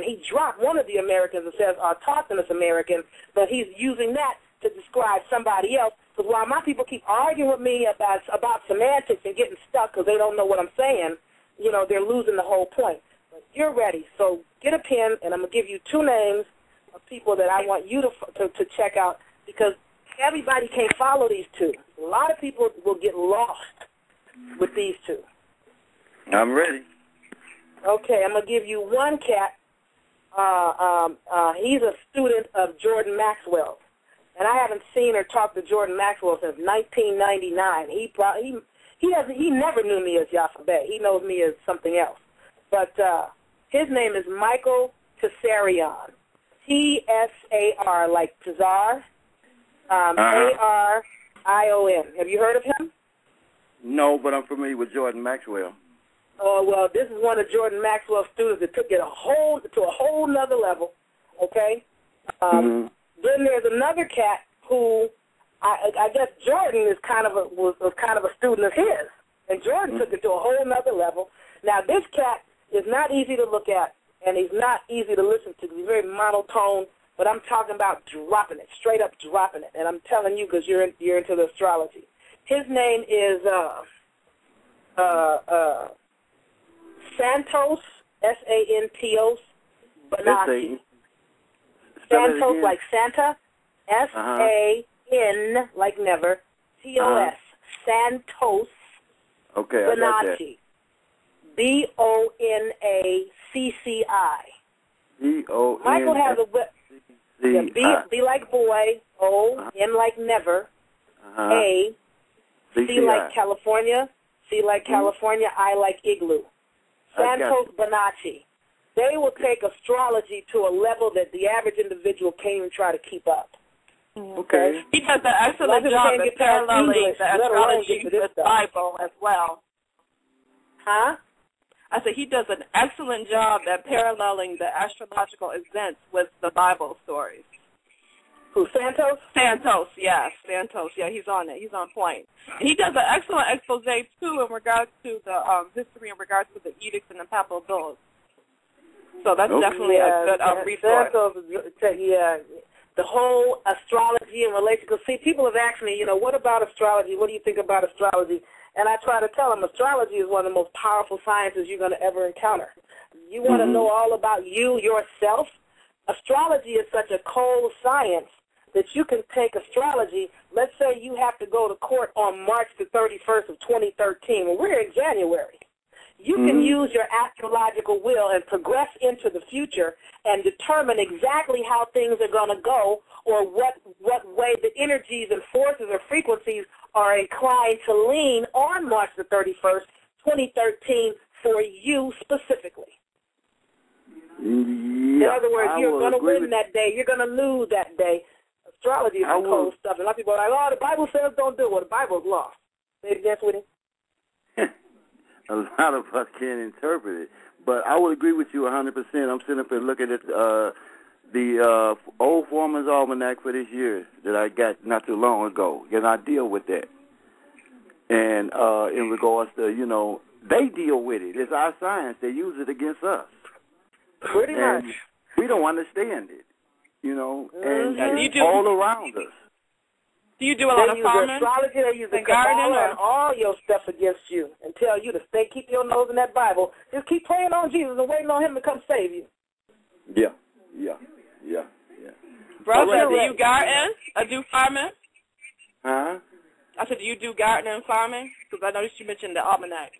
He dropped one of the Americans that says autochthonous American, but he's using that to describe somebody else. Because while my people keep arguing with me about semantics and getting stuck because they don't know what I'm saying, they're losing the whole point. But you're ready. So get a pen, and I'm going to give you two names of people that I want you to check out because everybody can't follow these two. A lot of people will get lost with these two. I'm ready. Okay, I'm going to give you one cat. He's a student of Jordan Maxwell. And I haven't seen or talked to Jordan Maxwell since 1999. He never knew me as Yaffa Bay. He knows me as something else. But his name is Michael Tsarion. Tsar, like Tsar, Arion. Have you heard of him? No, but I'm familiar with Jordan Maxwell. Oh, well, this is one of Jordan Maxwell's students that took it to a whole nother level, okay? Then there's another cat who I guess Jordan is was kind of a student of his, and Jordan took it to a whole nother level. Now, this cat is not easy to look at, and he's not easy to listen to. He's very monotone, but I'm talking about dropping it, straight up dropping it, and I'm telling you because you're into the astrology. His name is Santos, Santos, Bonacci. Santos like Santa, S-A-N like never, T-O-S, Santos, Bonacci, B-O-N-A-C-C-I. B-O-N-A-C-C-I. Michael has a B like boy, O, N like never, A, C like California, C like California, I like igloo. Santos Bonacci. They will take astrology to a level that the average individual can't even try to keep up. Okay. He does an excellent job at paralleling the astrology with the Bible as well. Huh? I said he does an excellent job at paralleling the astrological events with the Bible stories. Who, Santos? Santos, yes. Santos, yeah, he's on it. He's on point. And he does an excellent expose, too, in regards to the history, in regards to the edicts and the papal bulls. So that's definitely a good resource. Santos, the whole astrology and relation. Because, see, people have asked me, what about astrology? What do you think about astrology? And I try to tell them astrology is one of the most powerful sciences you're going to ever encounter. You want to know all about you, yourself? Astrology is such a cold science that you can take astrology. Let's say you have to go to court on March the 31st of 2013. Well, we're in January. You can use your astrological will and progress into the future and determine exactly how things are going to go or what way the energies and forces or frequencies are inclined to lean on March the 31st, 2013 for you specifically. Yeah, in other words, you're going to win that day. You're going to lose that day. Astrology is cold stuff. And a lot of people are like, oh, the Bible says don't do it. Well, the Bible's lost. Say it again, sweetie. A lot of us can't interpret it. But I would agree with you 100%. I'm sitting up and looking at the Old Foreman's Almanac for this year that I got not too long ago, and I deal with that. And in regards to, they deal with it. It's our science. They use it against us. Pretty much. We don't understand it, and it's all around us. Do you do a lot of farming? They use astrology, they use the Kabbalah and all your stuff against you and tell you to stay, keep your nose in that Bible. Just keep praying on Jesus and waiting on him to come save you. Yeah. Brother, do you garden or do farming? Huh? I said, do you do gardening and farming? Because I noticed you mentioned the almanac.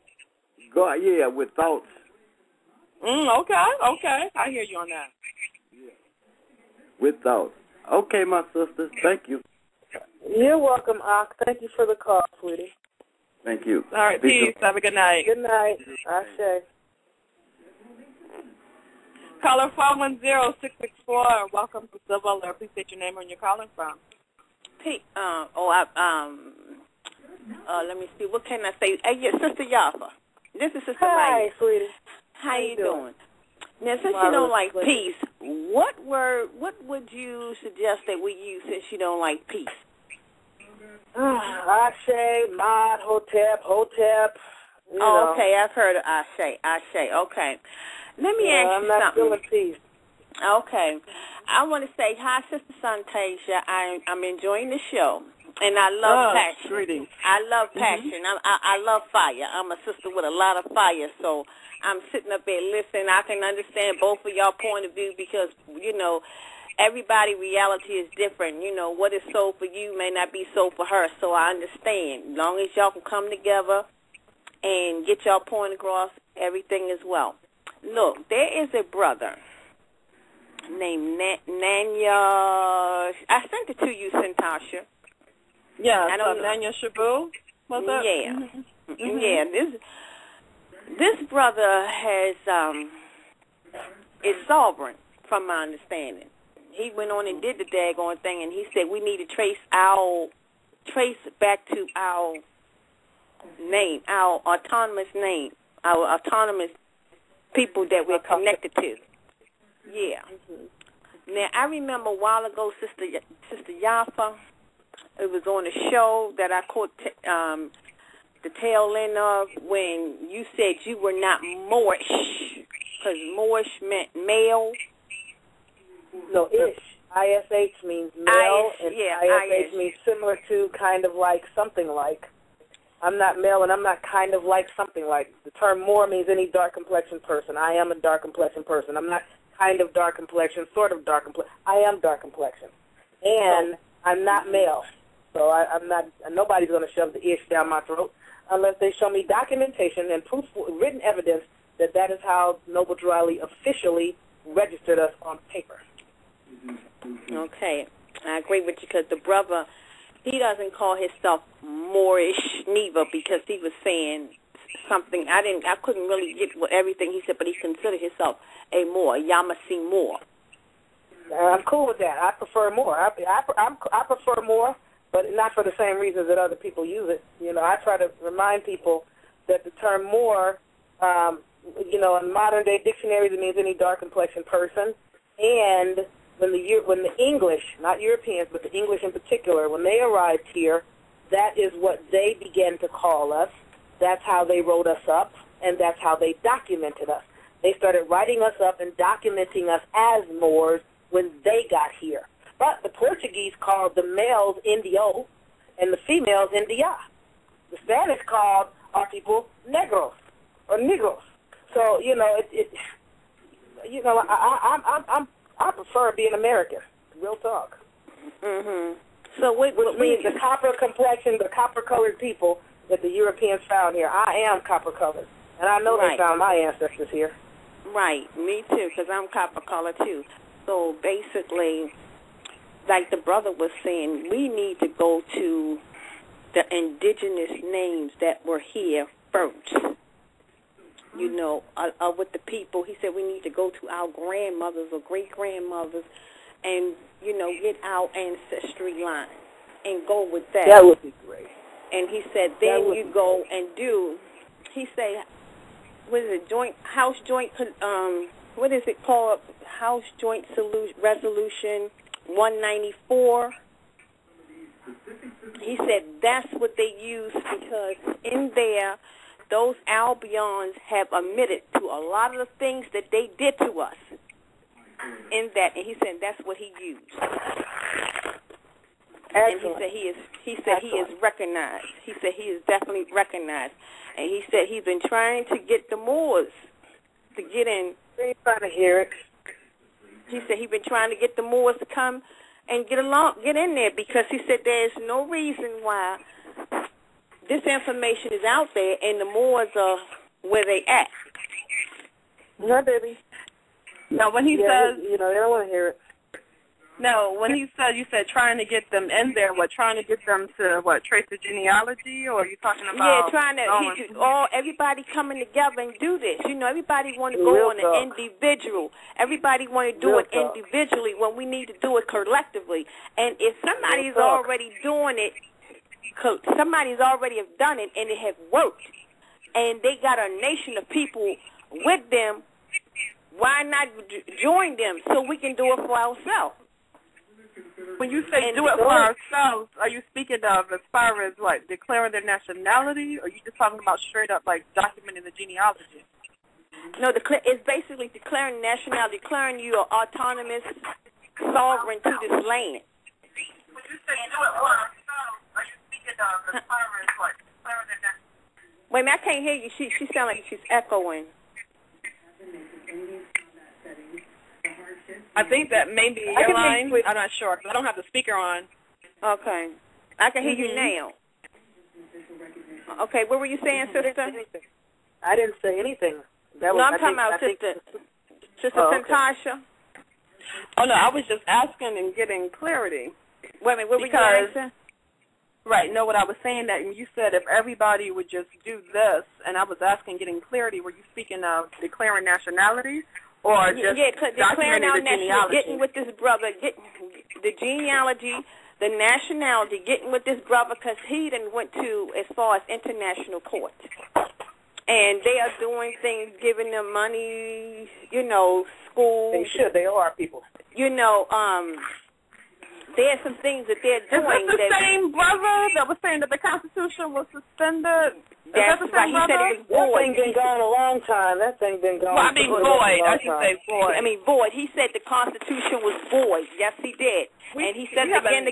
God, yeah, with thoughts. Okay. I hear you on that. Yeah. With thoughts. Okay, my sister. Thank you. You're welcome, Ak. Thank you for the call, sweetie. Thank you. All right, peace. Have a good night. Good night. Ashe. Caller 510-664. Welcome to Silver Alert. Please state your name and where you're calling from. Hey, let me see. What can I say? Hey, yeah, Sister Yaffa. This is Sister Hi, Maya. sweetie. How you doing? Now, since you don't like peace, what would you suggest that we use since you don't like peace? Ashe, Mod, Hotep. Okay, I've heard of Ashe. Okay. Let me ask you something. I'm not feeling peace. Okay. I want to say hi, Sister Santasia. I'm enjoying the show, and I love passion. Greetings. I love passion. I love fire. I'm a sister with a lot of fire, so I'm sitting up there listening. I can understand both of y'all point of view because, everybody reality is different. What is so for you may not be so for her, so I understand. As long as y'all can come together and get y'all point across, everything is well. Look, there is a brother named Nanya. I sent it to you, Santasha. Yeah, I don't Nanya Shabu. What's that? Yeah. Yeah, this brother is sovereign, from my understanding. He went on and did the daggone thing, and he said we need to trace back to our name, our autonomous name, our autonomous people that we're connected to. Yeah. Now, I remember a while ago, Sister Yaffa, it was on a show that I caught the tail end of when you said you were not Moorish, because Moorish meant male. No, ish. ISH means male, and ISH means similar to, kind of like, something like. I'm not male, and I'm not kind of like something like. The term Moor means any dark complexion person. I am a dark complexion person. I'm not kind of dark complexion, sort of dark complexion. I am dark complexion, and I'm not male. So I'm not. Nobody's going to shove the ish down my throat unless they show me documentation and proof, written evidence that is how Noble Driley officially registered us on paper. Okay, I agree with you because the brother, he doesn't call himself Moorish neither because he was saying something. I couldn't really get everything he said, but he considered himself a Moor, Yamasee Moor. I'm cool with that. I prefer Moor. I prefer Moor, but not for the same reasons that other people use it. I try to remind people that the term Moor, in modern day dictionaries, it means any dark complexion person, and when the English, not Europeans, but the English in particular, when they arrived here, that is what they began to call us. That's how they wrote us up, and that's how they documented us. They started writing us up and documenting us as Moors when they got here. But the Portuguese called the males Indio and the females India. The Spanish called our people Negros or Negros. So, I prefer being American. Real talk. Mhm. So which means the copper complexion, the copper-colored people that the Europeans found here. I am copper-colored. And I know Right. they found my ancestors here. Right, me too, because I'm copper color too. So basically, like the brother was saying, we need to go to the indigenous names that were here first. You know, with the people. He said we need to go to our grandmothers or great-grandmothers and, you know, get our ancestry line and go with that. That would be great. And he said then you go and do, he said, what is it, House Joint, what is it called? House Joint Resolution 194. He said that's what they use because in there, those Albions have admitted to a lot of the things that they did to us in that, and he said that's what he used. Excellent. And he said he is recognized. He said he is definitely recognized. And he said he's been trying to get the Moors to get in. They trying to hear it. He said he's been trying to get the Moors to come and get in there because he said there's no reason why this information is out there and the Moors are where they at. No, baby. Now, when he says, you know, they don't want to hear it. no, when he said, you said trying to get them in there, trying to get them to, trace the genealogy, or are you talking about? Yeah, trying to, everybody coming together and do this. You know, everybody want to go on an individual. Everybody want to do it individually when we need to do it collectively. And if somebody's already doing it, somebody's already have done it and it has worked, and they got a nation of people with them, why not join them so we can do it for ourselves? When you say do it for ourselves, are you speaking of as far as declaring their nationality, or are you just talking about straight up documenting the genealogy? No, it's basically declaring nationality, declaring you are autonomous, sovereign to this land. When you say do it for ourselves, are you speaking of as far as declaring their nationality? Wait a minute, I can't hear you. She sounds like she's echoing. I think that may be your line. I'm not sure because I don't have the speaker on. Okay. I can hear you now. Okay, what were you saying, sister? I didn't say anything. I'm talking about Sister Santasha. Oh, no, I was just asking and getting clarity. Wait a minute, what were you asking? Right, no, what I was saying that you said if everybody would just do this, and I was asking getting clarity, were you speaking of declaring nationalities? Or just declaring our nationality, getting with this brother, getting the genealogy, the nationality, getting with this brother because he then went to as far as international court. And they are doing things, giving them money, you know, schools. They should. They are people. You know, there's some things that they're doing. Is this the same brother that was saying that the Constitution was suspended? That's right. He said it was void. That thing been gone a long time. That thing been gone. Well, I mean void. I should say void. I mean void. He said the Constitution was void. Yes, he did. And he said it again.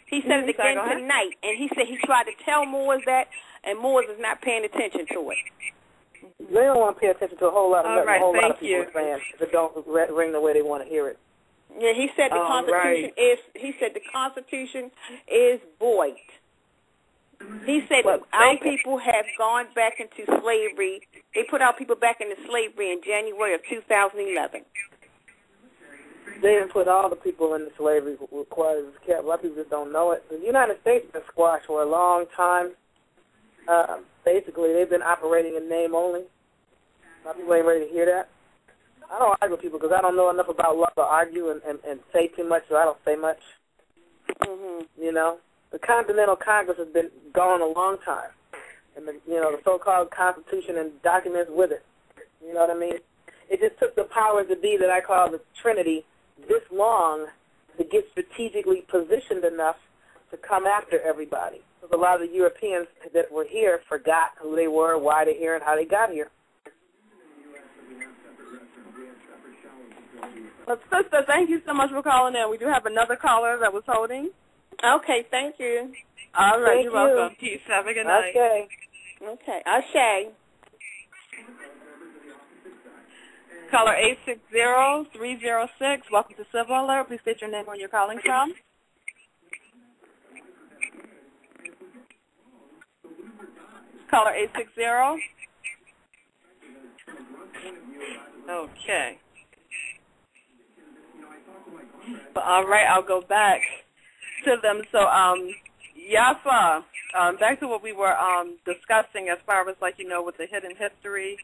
He said it again tonight. And he said he tried to tell Moors that, and Moors is not paying attention to it. They don't want to pay attention to a whole lot of a whole lot of people saying that don't ring the way they want to hear it. Yeah, he said the Constitution is. He said the Constitution is void. He said our people have gone back into slavery. They put our people back into slavery in January of 2011. They didn't put all the people into slavery required as kept. A lot of people just don't know it. The United States has been squashed for a long time. Basically, they've been operating in name only. A lot of people ain't ready to hear that. I don't argue with people because I don't know enough about love to argue and say too much, so I don't say much. Mm-hmm. You know? The Continental Congress has been gone a long time. And, the so-called Constitution and documents with it. You know what I mean? It just took the powers that be that I call the Trinity this long to get strategically positioned enough to come after everybody. Because a lot of the Europeans that were here forgot who they were, why they're here, and how they got here. Well, sister, thank you so much for calling in. We do have another caller that was holding. Okay, thank you. All right, you're welcome. Peace. Have a good night. Okay. Ashe. Caller 860-306. Welcome to Civil Alert. Please state your name where you're calling from. Caller 860. Okay. But all right, I'll go back to them. So, Yaffa, back to what we were discussing as far as, like, you know, with the hidden history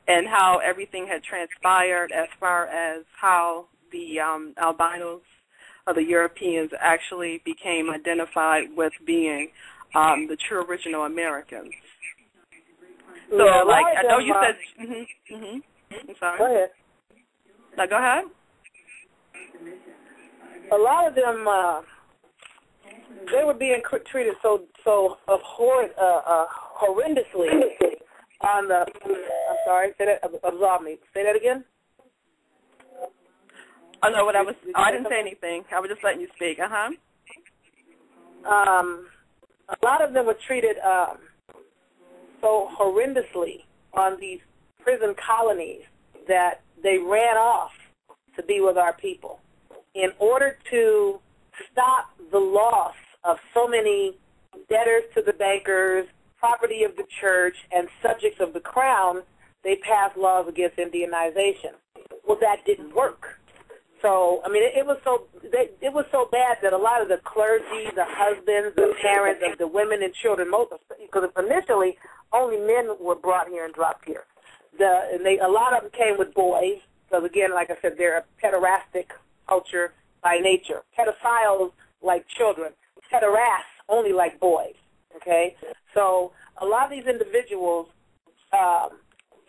and how everything had transpired as far as how the albinos or the Europeans actually became identified with being the true original Americans. So, yeah, like, I know you said, I'm sorry. Go ahead. No, go ahead. A lot of them, they were being treated so horrendously on the. I'm sorry. Say that. Absolve me. Say that again. Oh no, I didn't say anything. I was just letting you speak. A lot of them were treated so horrendously on these prison colonies that they ran off to be with our people. In order to stop the loss of so many debtors to the bankers, property of the church, and subjects of the crown, they passed laws against Indianization. Well, that didn't work. So, I mean, it was so bad that a lot of the clergy, the husbands, the parents of the women and children, because initially only men were brought here and dropped here. A lot of them came with boys, because again, like I said, they're a pederastic culture by nature. Pedophiles like children. Pederasts only like boys. Okay? So a lot of these individuals,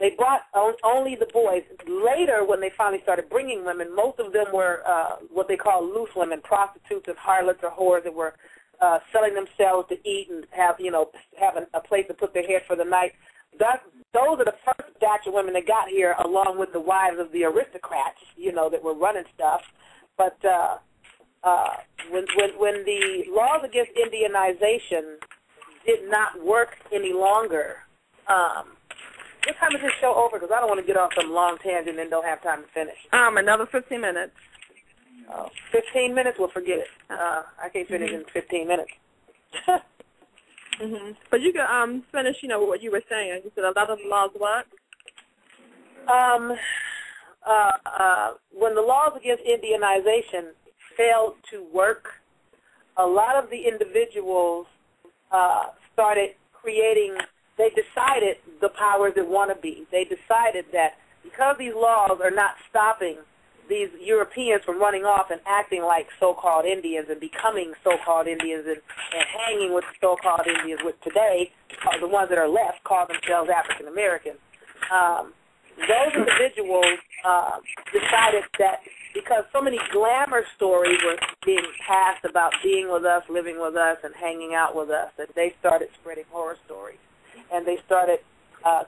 they brought only the boys. Later, when they finally started bringing women, most of them were what they call loose women, prostitutes and harlots or whores that were selling themselves to eat and have a place to put their head for the night. Those are the first batch of women that got here, along with the wives of the aristocrats, that were running stuff. But when the laws against Indianization did not work any longer, what time is this show over? Because I don't want to get off some long tangent and don't have time to finish. Another 15 minutes. 15 minutes? Well, forget it. I can't finish in 15 minutes. But you can finish, what you were saying. You said a lot of the laws what? When the laws against Indianization failed to work, a lot of the individuals started creating, they decided the powers that want to be. They decided that because these laws are not stopping these Europeans from running off and acting like so-called Indians and becoming so-called Indians and hanging with the so-called Indians, which today, the ones that are left, call themselves African Americans. Those individuals decided that because so many glamour stories were being passed about being with us, living with us, and hanging out with us, that they started spreading horror stories. And they started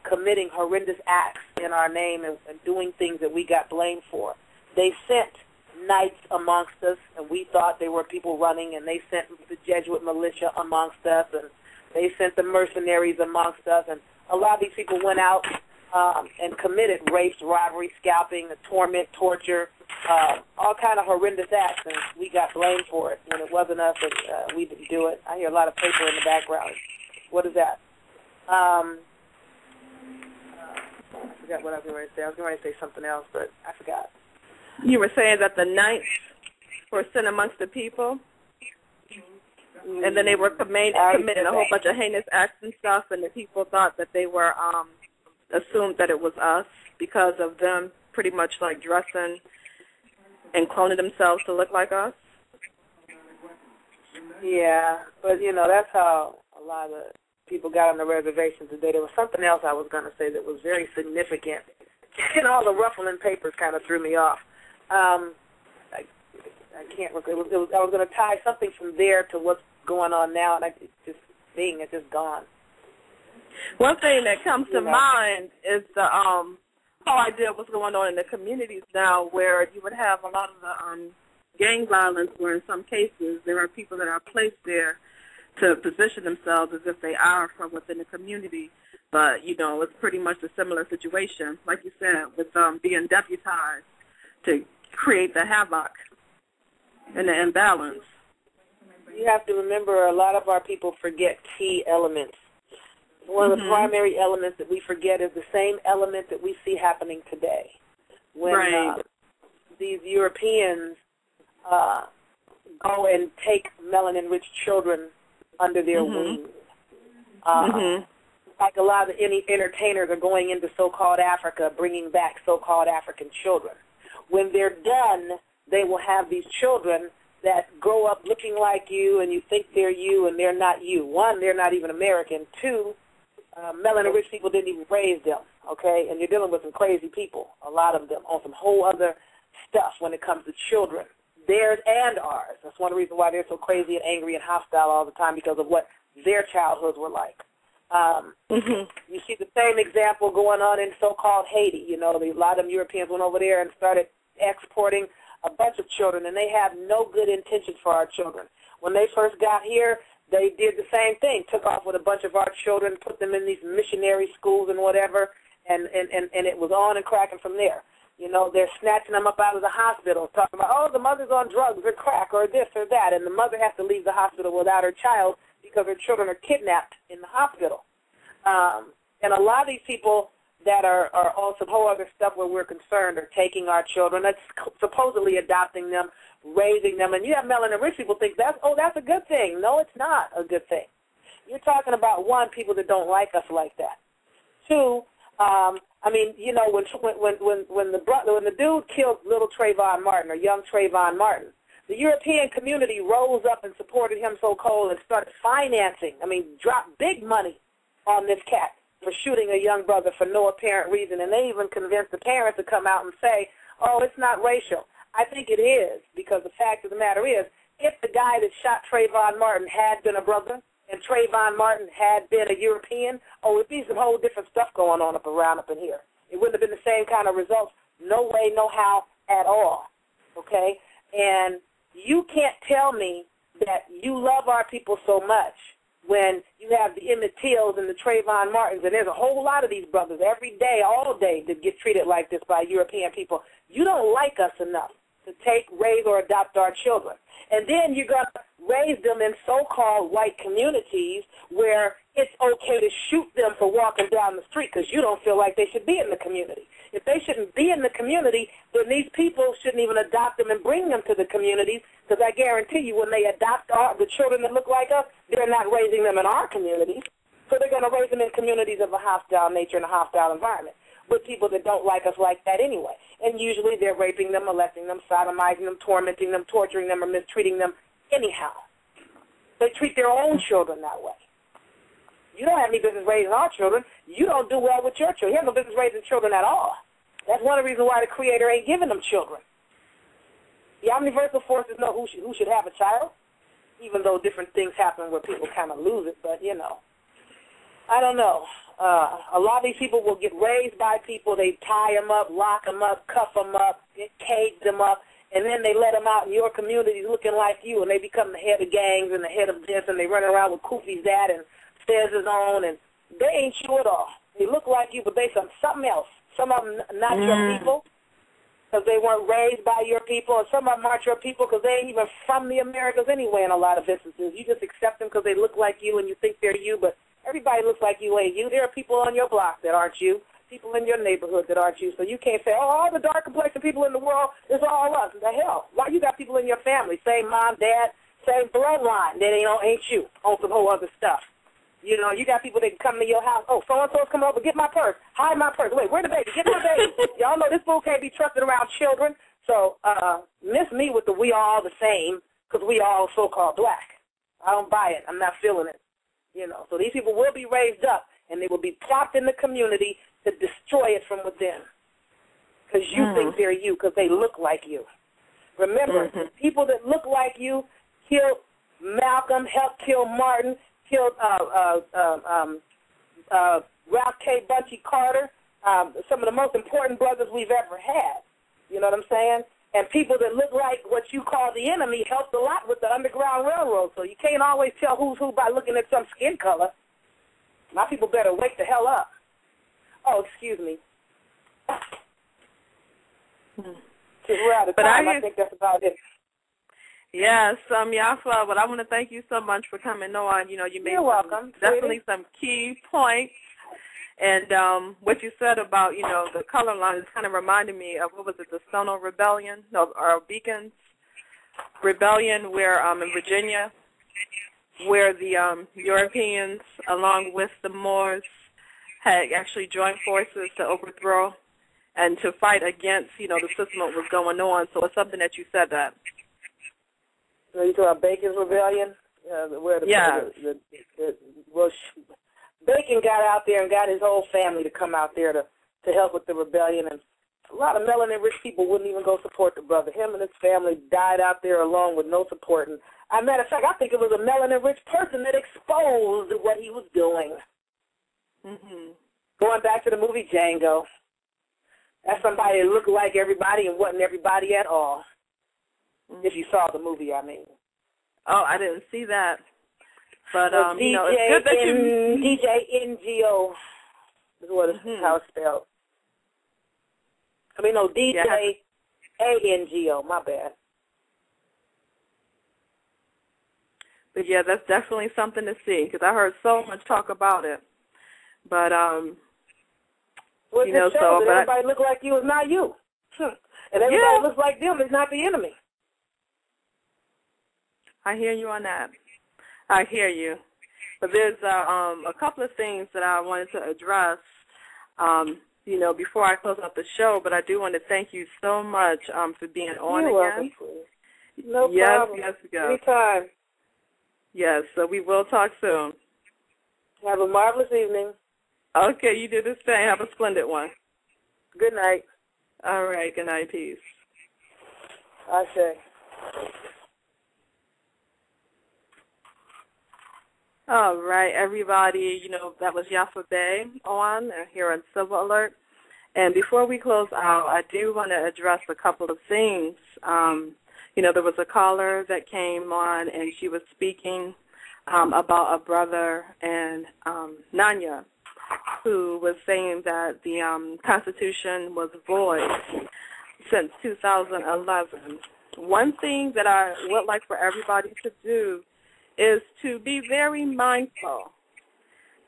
committing horrendous acts in our name and doing things that we got blamed for. They sent knights amongst us, and we thought they were people running, and they sent the Jesuit militia amongst us, and they sent the mercenaries amongst us, and a lot of these people went out and committed rapes, robbery, scalping, torment, torture, all kind of horrendous acts, and we got blamed for it. When it wasn't us, we didn't do it. I hear a lot of paper in the background. What is that? I forgot what I was going to say. I was going to say something else, but I forgot. You were saying that the knights were sent amongst the people, and then they were committing a whole bunch of heinous acts and stuff, and the people thought that they were assumed that it was us because of them pretty much like dressing and cloning themselves to look like us. Yeah, but that's how a lot of the people got on the reservation today. There was something else I was going to say that was very significant. All the ruffling papers kind of threw me off. I can't look. I was going to tie something from there to what's going on now, and it's just gone. One thing that comes to mind is the whole idea of what's going on in the communities now, where you would have a lot of the gang violence, where in some cases there are people that are placed there to position themselves as if they are from within the community. But, it's pretty much a similar situation, like you said, with being deputized to create the havoc and the imbalance. You have to remember a lot of our people forget key elements. One of the primary elements that we forget is the same element that we see happening today. when these Europeans go and take melanin-rich children under their wings. Like a lot of any entertainers are going into so-called Africa, bringing back so-called African children. When they're done, they will have these children that grow up looking like you, and you think they're you, and they're not you. One, they're not even American. Two, melanin-rich people didn't even raise them, okay? And you're dealing with some crazy people, a lot of them, on some whole other stuff when it comes to children, theirs and ours. That's one reason why they're so crazy and angry and hostile all the time, because of what their childhoods were like. You see the same example going on in so-called Haiti. You know, a lot of them Europeans went over there and started exporting a bunch of children, and they have no good intentions for our children. When they first got here, they did the same thing, took off with a bunch of our children, put them in these missionary schools and whatever, and it was on and cracking from there. You know, they're snatching them up out of the hospital, talking about, oh, the mother's on drugs or crack or this or that, and the mother has to leave the hospital without her child because her children are kidnapped in the hospital. And a lot of these people that are on some whole other stuff where we're concerned are taking our children, that's supposedly adopting them, raising them, and you have melanin-rich people think that's a good thing. No, it's not a good thing. You're talking about, one, people that don't like us like that. Two, I mean, you know, when the dude killed little Trayvon Martin or young Trayvon Martin, the European community rose up and supported him so cold and started financing, dropped big money on this cat for shooting a young brother for no apparent reason. And they even convinced the parents to come out and say, oh, it's not racial. I think it is, because the fact of the matter is, if the guy that shot Trayvon Martin had been a brother and Trayvon Martin had been a European, it'd be some whole different stuff going on up in here. It wouldn't have been the same kind of results. No way, no how at all, okay? And you can't tell me that you love our people so much when you have the Emmett Tills and the Trayvon Martins, and there's a whole lot of these brothers every day, all day, that get treated like this by European people. You don't like us enough to take, raise, or adopt our children. And then you're going to raise them in so-called white communities where it's okay to shoot them for walking down the street because you don't feel like they should be in the community. If they shouldn't be in the community, then these people shouldn't even adopt them and bring them to the communities, because I guarantee you when they adopt the children that look like us, they're not raising them in our communities. So they're going to raise them in communities of a hostile nature and a hostile environment with people that don't like us like that anyway. And usually they're raping them, molesting them, sodomizing them, tormenting them, torturing them, or mistreating them anyhow. They treat their own children that way. You don't have any business raising our children. You don't do well with your children. You have no business raising children at all. That's one of the reasons why the Creator ain't giving them children. The omniversal forces know who should have a child, even though different things happen where people kind of lose it. But, you know, I don't know. A lot of these people will get raised by people. They tie them up, lock them up, cuff them up, cage them up, and then they let them out in your communities looking like you, and they become the head of gangs and the head of this, and they run around with Koofy's that and Stairs his own, and they ain't you at all. They look like you, but they something else. Some of them not your people because they weren't raised by your people, and some of them aren't your people because they ain't even from the Americas anyway in a lot of instances. You just accept them because they look like you and you think they're you, but everybody looks like you ain't you. There are people on your block that aren't you, people in your neighborhood that aren't you, so you can't say, oh, all the dark complexion people in the world is all us. The hell? Why you got people in your family, same mom, dad, same bloodline that ain't you on some whole other stuff. You know, you got people that can come to your house. Oh, so-and-so's coming over, get my purse. Hide my purse. Wait, where the baby? Get my baby. Y'all know this fool can't be trusted around children. So miss me with the we all the same because we all so-called black. I don't buy it. I'm not feeling it. You know, so these people will be raised up, and they will be plopped in the community to destroy it from within because you think they're you because they look like you. Remember, people that look like you killed Malcolm, helped kill Martin, killed Ralph K. Bunchy Carter, some of the most important brothers we've ever had. You know what I'm saying? And people that look like what you call the enemy helped a lot with the Underground Railroad. So you can't always tell who's who by looking at some skin color. My people better wake the hell up. Oh, excuse me. Because we're out of time. I think that's about it. Yes, Yaffa, but I want to thank you so much for coming on. You know, you made definitely some key points And what you said about, you know, the color line is kind of reminded me of, what was it, the Stono Rebellion, no, or Beacons Rebellion, where in Virginia, where the Europeans, along with the Moors, had actually joined forces to overthrow and to fight against, you know, the system that was going on. So it's something that you said that. So you talking about Bacon's Rebellion? Where Bacon got out there and got his whole family to come out there to help with the rebellion, and a lot of melanin-rich people wouldn't even go support the brother. Him and his family died out there alone with no support. And as a matter of fact, I think it was a melanin-rich person that exposed what he was doing. Mm-hmm. Going back to the movie Django, that's somebody that looked like everybody and wasn't everybody at all. Mm-hmm. If you saw the movie, I mean. Oh, I didn't see that. But, you know, it's good that you... DJ-NGO is what it's how it's spelled. I mean, no, DJ-ANGO, my bad. But, yeah, that's definitely something to see, because I heard so much talk about it. But, well, you know, so... That everybody look like you is not you. And everybody looks like them is not the enemy. I hear you on that. I hear you. But there's a couple of things that I wanted to address, you know, before I close up the show. But I do want to thank you so much for being on again. No problem. Yes. Anytime. Yes, so we will talk soon. Have a marvelous evening. Okay, you do the same. Have a splendid one. Good night. All right, good night. Peace. I say. All right, everybody, you know, that was Yaffa Bay on here on Civil Alert. And before we close out, I do want to address a couple of things. You know, there was a caller that came on, and she was speaking about a brother in Nanya who was saying that the Constitution was void since 2011. One thing that I would like for everybody to do is to be very mindful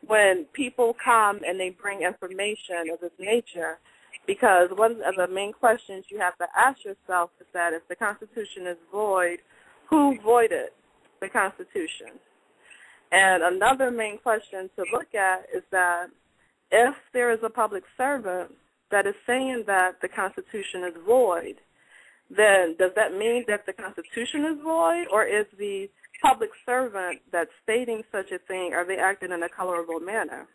when people come and they bring information of this nature, because one of the main questions you have to ask yourself is that if the Constitution is void, who voided the Constitution? And another main question to look at is that if there is a public servant that is saying that the Constitution is void, then does that mean that the Constitution is void, or is the public servant that's stating such a thing, are they acting in a colorable manner?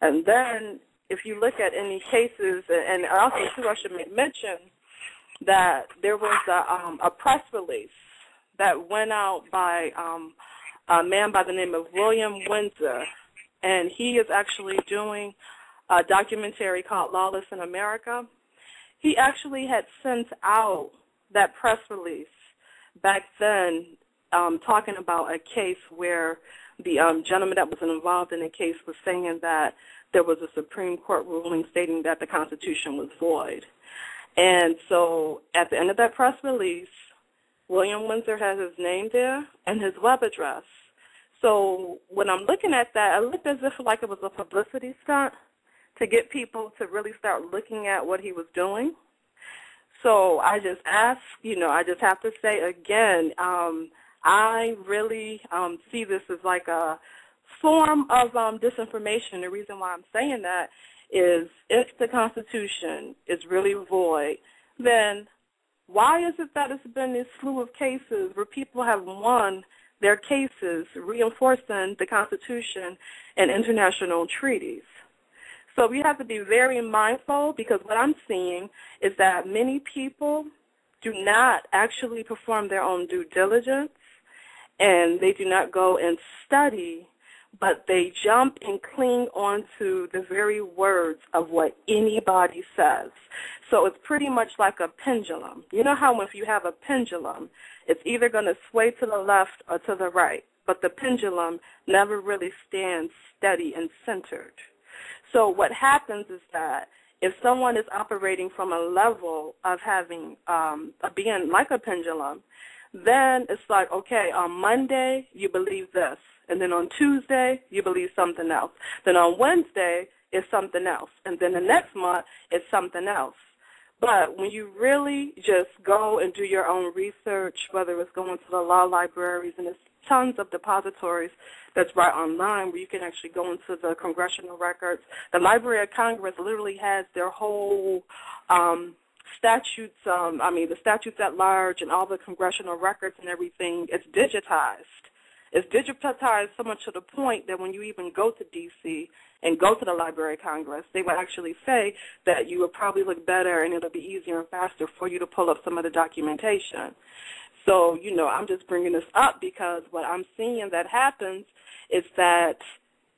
And then if you look at any cases, and also too I should make mention that there was a press release that went out by a man by the name of William Windsor, and he is actually doing a documentary called Lawless in America. He actually had sent out that press release back then, talking about a case where the gentleman that was involved in the case was saying that there was a Supreme Court ruling stating that the Constitution was void. And so at the end of that press release, William Windsor has his name there and his web address. So when I'm looking at that, it looked as if like it was a publicity stunt to get people to really start looking at what he was doing. So I just ask, you know, I just have to say again, I really see this as like a form of disinformation. The reason why I'm saying that is if the Constitution is really void, then why is it that it's been this slew of cases where people have won their cases reinforcing the Constitution and international treaties? So we have to be very mindful, because what I'm seeing is that many people do not actually perform their own due diligence, and they do not go and study, but they jump and cling onto the very words of what anybody says. So it's pretty much like a pendulum. You know how if you have a pendulum, it's either going to sway to the left or to the right, but the pendulum never really stands steady and centered. So what happens is that if someone is operating from a level of having being like a pendulum, then it's like, okay, on Monday you believe this, and then on Tuesday you believe something else. Then on Wednesday it's something else. And then the next month, it's something else. But when you really just go and do your own research, whether it's going to the law libraries, and there's tons of depositories that's right online where you can actually go into the congressional records. The Library of Congress literally has their whole statutes, the statutes at large and all the congressional records and everything. It's digitized. It's digitized so much to the point that when you even go to D.C. and go to the Library of Congress, they will actually say that you will probably look better and it'll be easier and faster for you to pull up some of the documentation. So, I'm just bringing this up because what I'm seeing that happens is that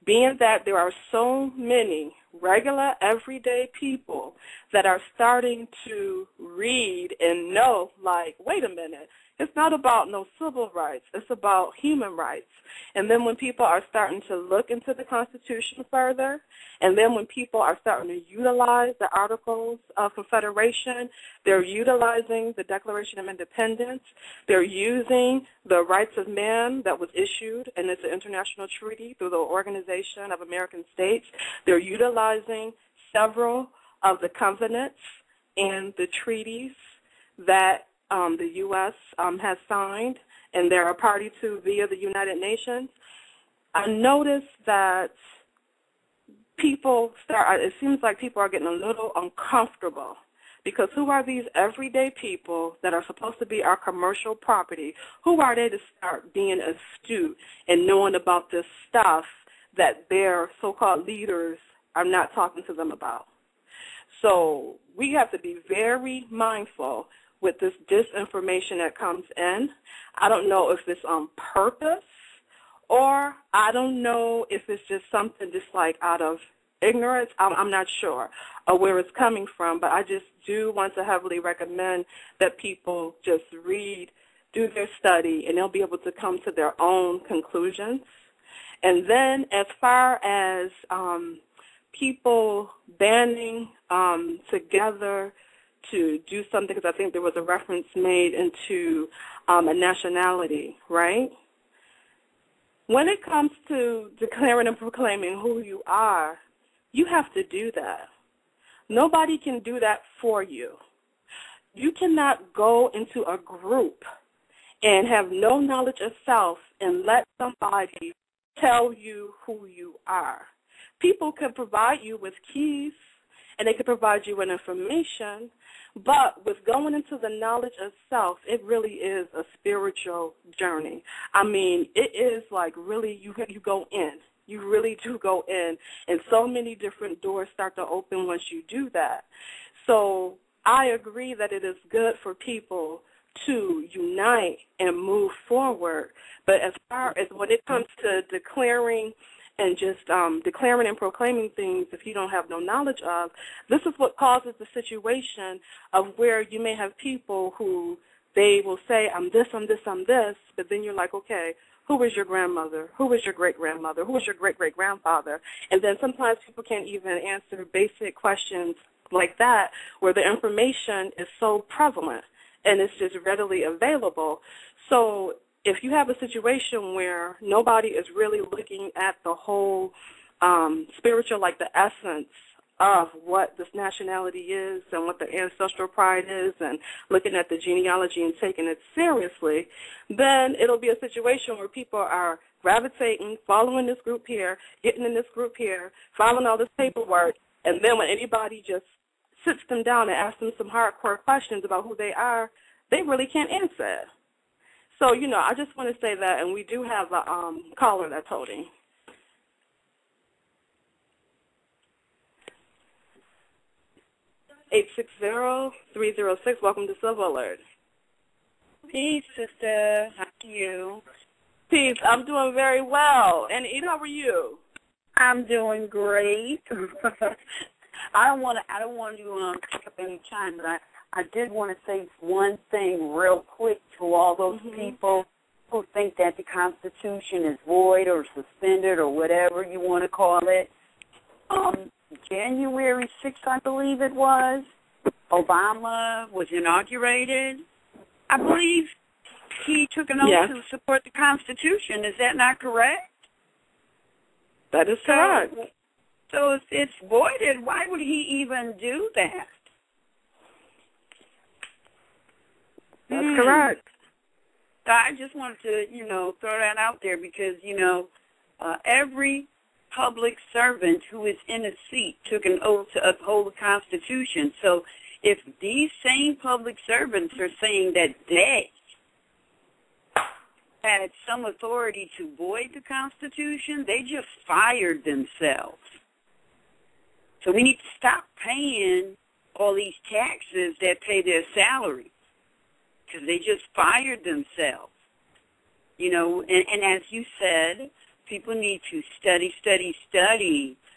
being that there are so many regular, everyday people that are starting to read and know, like, wait a minute, it's not about no civil rights, it's about human rights. And then when people are starting to look into the Constitution further, and then when people are starting to utilize the Articles of Confederation, they're utilizing the Declaration of Independence, they're using the Rights of Man that was issued, and it's an international treaty through the Organization of American States, they're utilizing several of the covenants and the treaties that the U.S. Has signed and they're a party to via the United Nations. I noticed that it seems like people are getting a little uncomfortable because who are these everyday people that are supposed to be our commercial property? Who are they to start being astute and knowing about this stuff that their so-called leaders are not talking to them about? So we have to be very mindful with this disinformation that comes in. I don't know if it's on purpose or I don't know if it's just something just like out of ignorance. I'm not sure where it's coming from, but I just do want to heavily recommend that people just read, do their study, and they'll be able to come to their own conclusions. And then as far as people banding together to do something, because I think there was a reference made into a nationality, right? When it comes to declaring and proclaiming who you are, you have to do that. Nobody can do that for you. You cannot go into a group and have no knowledge of self and let somebody tell you who you are. People can provide you with keys and they can provide you with information, but with going into the knowledge of self, it really is a spiritual journey. I mean, it is like really you go in. You really do go in, and so many different doors start to open once you do that. So I agree that it is good for people to unite and move forward, but as far as when it comes to declaring and just declaring and proclaiming things if you don't have no knowledge of, this is what causes the situation of where you may have people who they will say, I'm this, I'm this, I'm this, but then you're like, okay, who was your grandmother? Who was your great-grandmother? Who was your great-great-grandfather? And then sometimes people can't even answer basic questions like that where the information is so prevalent and it's just readily available. So if you have a situation where nobody is really looking at the whole spiritual, like the essence of what this nationality is and what the ancestral pride is and looking at the genealogy and taking it seriously, then it'll be a situation where people are gravitating, following this group here, getting in this group here, filing all this paperwork, and then when anybody just sits them down and asks them some hardcore questions about who they are, they really can't answer it. So, I just want to say that, and we do have a caller that's holding. (860-306). Welcome to Silver Alert. Peace, sister. How are you? Peace. I'm doing very well. And how are you? I'm doing great. I don't want to pick up any time, but I did want to say one thing real quick to all those people who think that the Constitution is void or suspended or whatever you want to call it. January 6th, I believe it was, Obama was inaugurated. I believe he took an oath to support the Constitution. Is that not correct? That is correct. So if it's voided, why would he even do that? That's correct. So I just wanted to, throw that out there because, every public servant who is in a seat took an oath to uphold the Constitution. So if these same public servants are saying that they had some authority to void the Constitution, they just fired themselves. So we need to stop paying all these taxes that pay their salary because they just fired themselves. And as you said, people need to study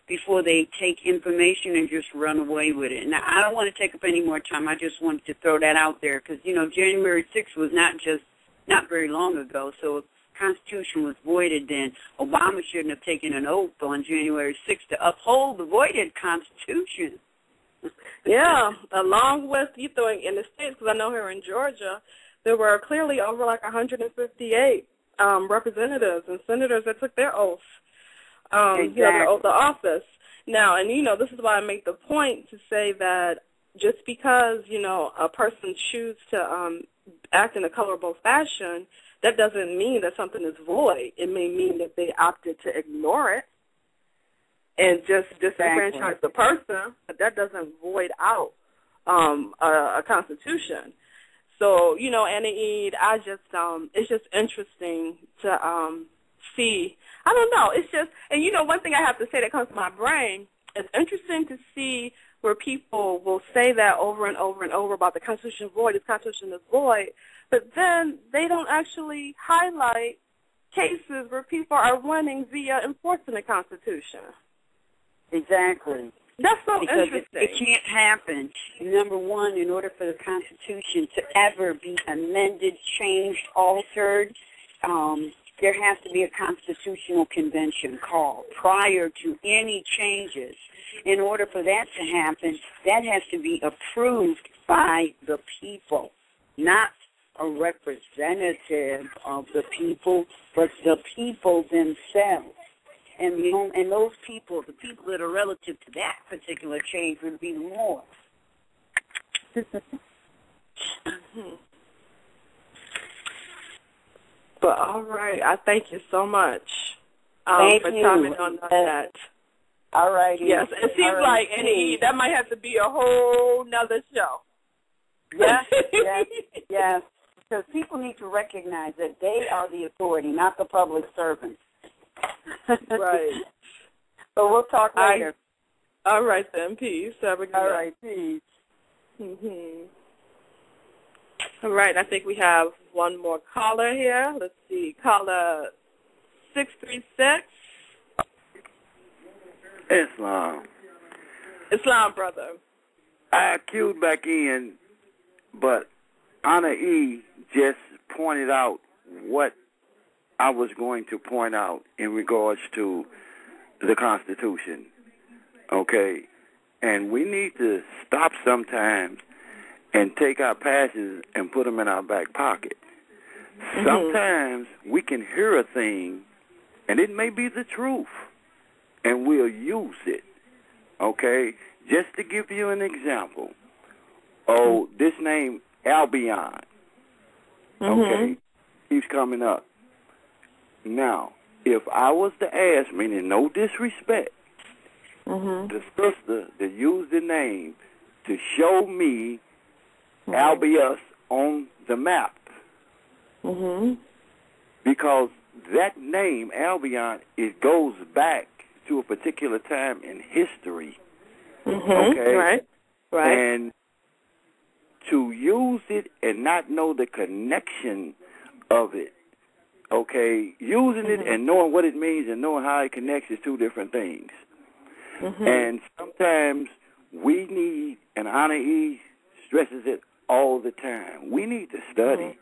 before they take information and just run away with it. Now, I don't want to take up any more time. I just wanted to throw that out there because, January 6th was not very long ago. So if the Constitution was voided, then Obama shouldn't have taken an oath on January 6th to uphold the voided Constitution. Yeah, along with, in the states, because I know here in Georgia, there were clearly over 158 representatives and senators that took their oath, their oath of office. Now, and, this is why I make the point to say that just because, a person chooses to act in a colorable fashion, that doesn't mean that something is void. It may mean that they opted to ignore it and just disenfranchise the person, but that doesn't void out a constitution. So, Anna Eid, it's just interesting to see. I don't know. It's just, and one thing I have to say that comes to my brain, it's interesting to see where people will say that over and over and over about the Constitution is void, the Constitution is void, but then they don't actually highlight cases where people are winning via enforcing the Constitution. Exactly. That's so because interesting. It can't happen. Number one, in order for the Constitution to ever be amended, changed, altered, there has to be a constitutional convention called prior to any changes. In order for that to happen, that has to be approved by the people, not a representative of the people, but the people themselves. And those people, the people that are relative to that particular change would be more. But all right, I thank you so much for coming on that. All right. Yes, it seems like that might have to be a whole nother show. Yes. Because people need to recognize that they are the authority, not the public servants. Right. So we'll talk later. All right then. Peace. Have a good All right. Peace. All right. I think we have one more caller here. Let's see. Caller 636. Islam, brother. I queued back in, but Anna E. just pointed out what I was going to point out in regards to the Constitution, okay? And we need to stop sometimes and take our passions and put them in our back pocket. Sometimes we can hear a thing, and it may be the truth, and we'll use it, okay? Just to give you an example, this name, Albion, okay, keeps coming up. Now, if I was to ask, meaning no disrespect, the sister that used the name to show me Albius on the map, because that name, Albion, it goes back to a particular time in history, okay? Right. And to use it and not know the connection of it, okay, using it and knowing what it means and knowing how it connects is two different things. And sometimes we need, and Anna E. stresses it all the time, we need to study.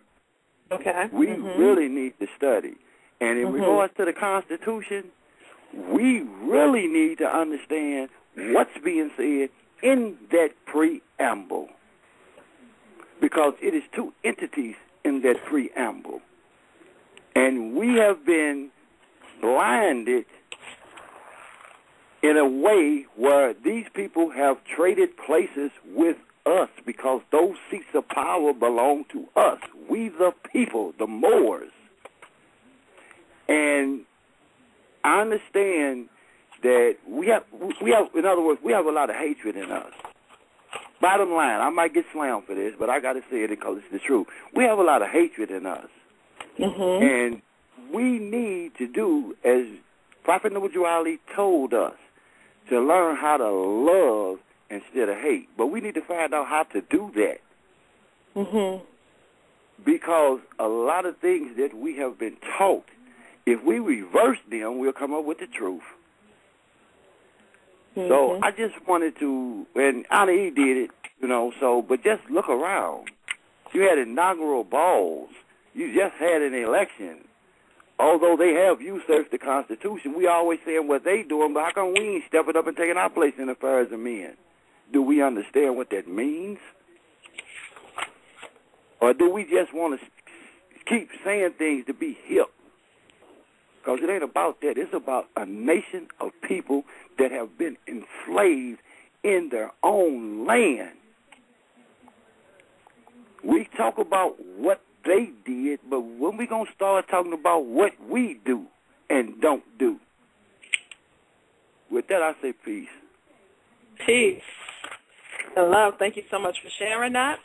Okay. We really need to study. And in regards to the Constitution, we really need to understand what's being said in that preamble, because it is two entities in that preamble. And we have been blinded in a way where these people have traded places with us because those seats of power belong to us. We the people, the Moors. And I understand that we have, in other words, we have a lot of hatred in us. Bottom line, I might get slammed for this, but I got to say it because it's the truth. We have a lot of hatred in us. Mm-hmm. And we need to do, as Prophet Noble Ali told us, to learn how to love instead of hate. But we need to find out how to do that. Mm-hmm. Because a lot of things that we have been taught, if we reverse them, we'll come up with the truth. Mm-hmm. So I just wanted to, and Ali did it, but just look around. You had inaugural balls. You just had an election. Although they have usurped the Constitution, we always saying what they doing, but how come we ain't stepping up and taking our place in the affairs of men? Do we understand what that means? Or do we just want to keep saying things to be hip? Because it ain't about that. It's about a nation of people that have been enslaved in their own land. We talk about what they did, but when we going to start talking about what we do and don't do? With that, I say peace. Peace. And love. Thank you so much for sharing that.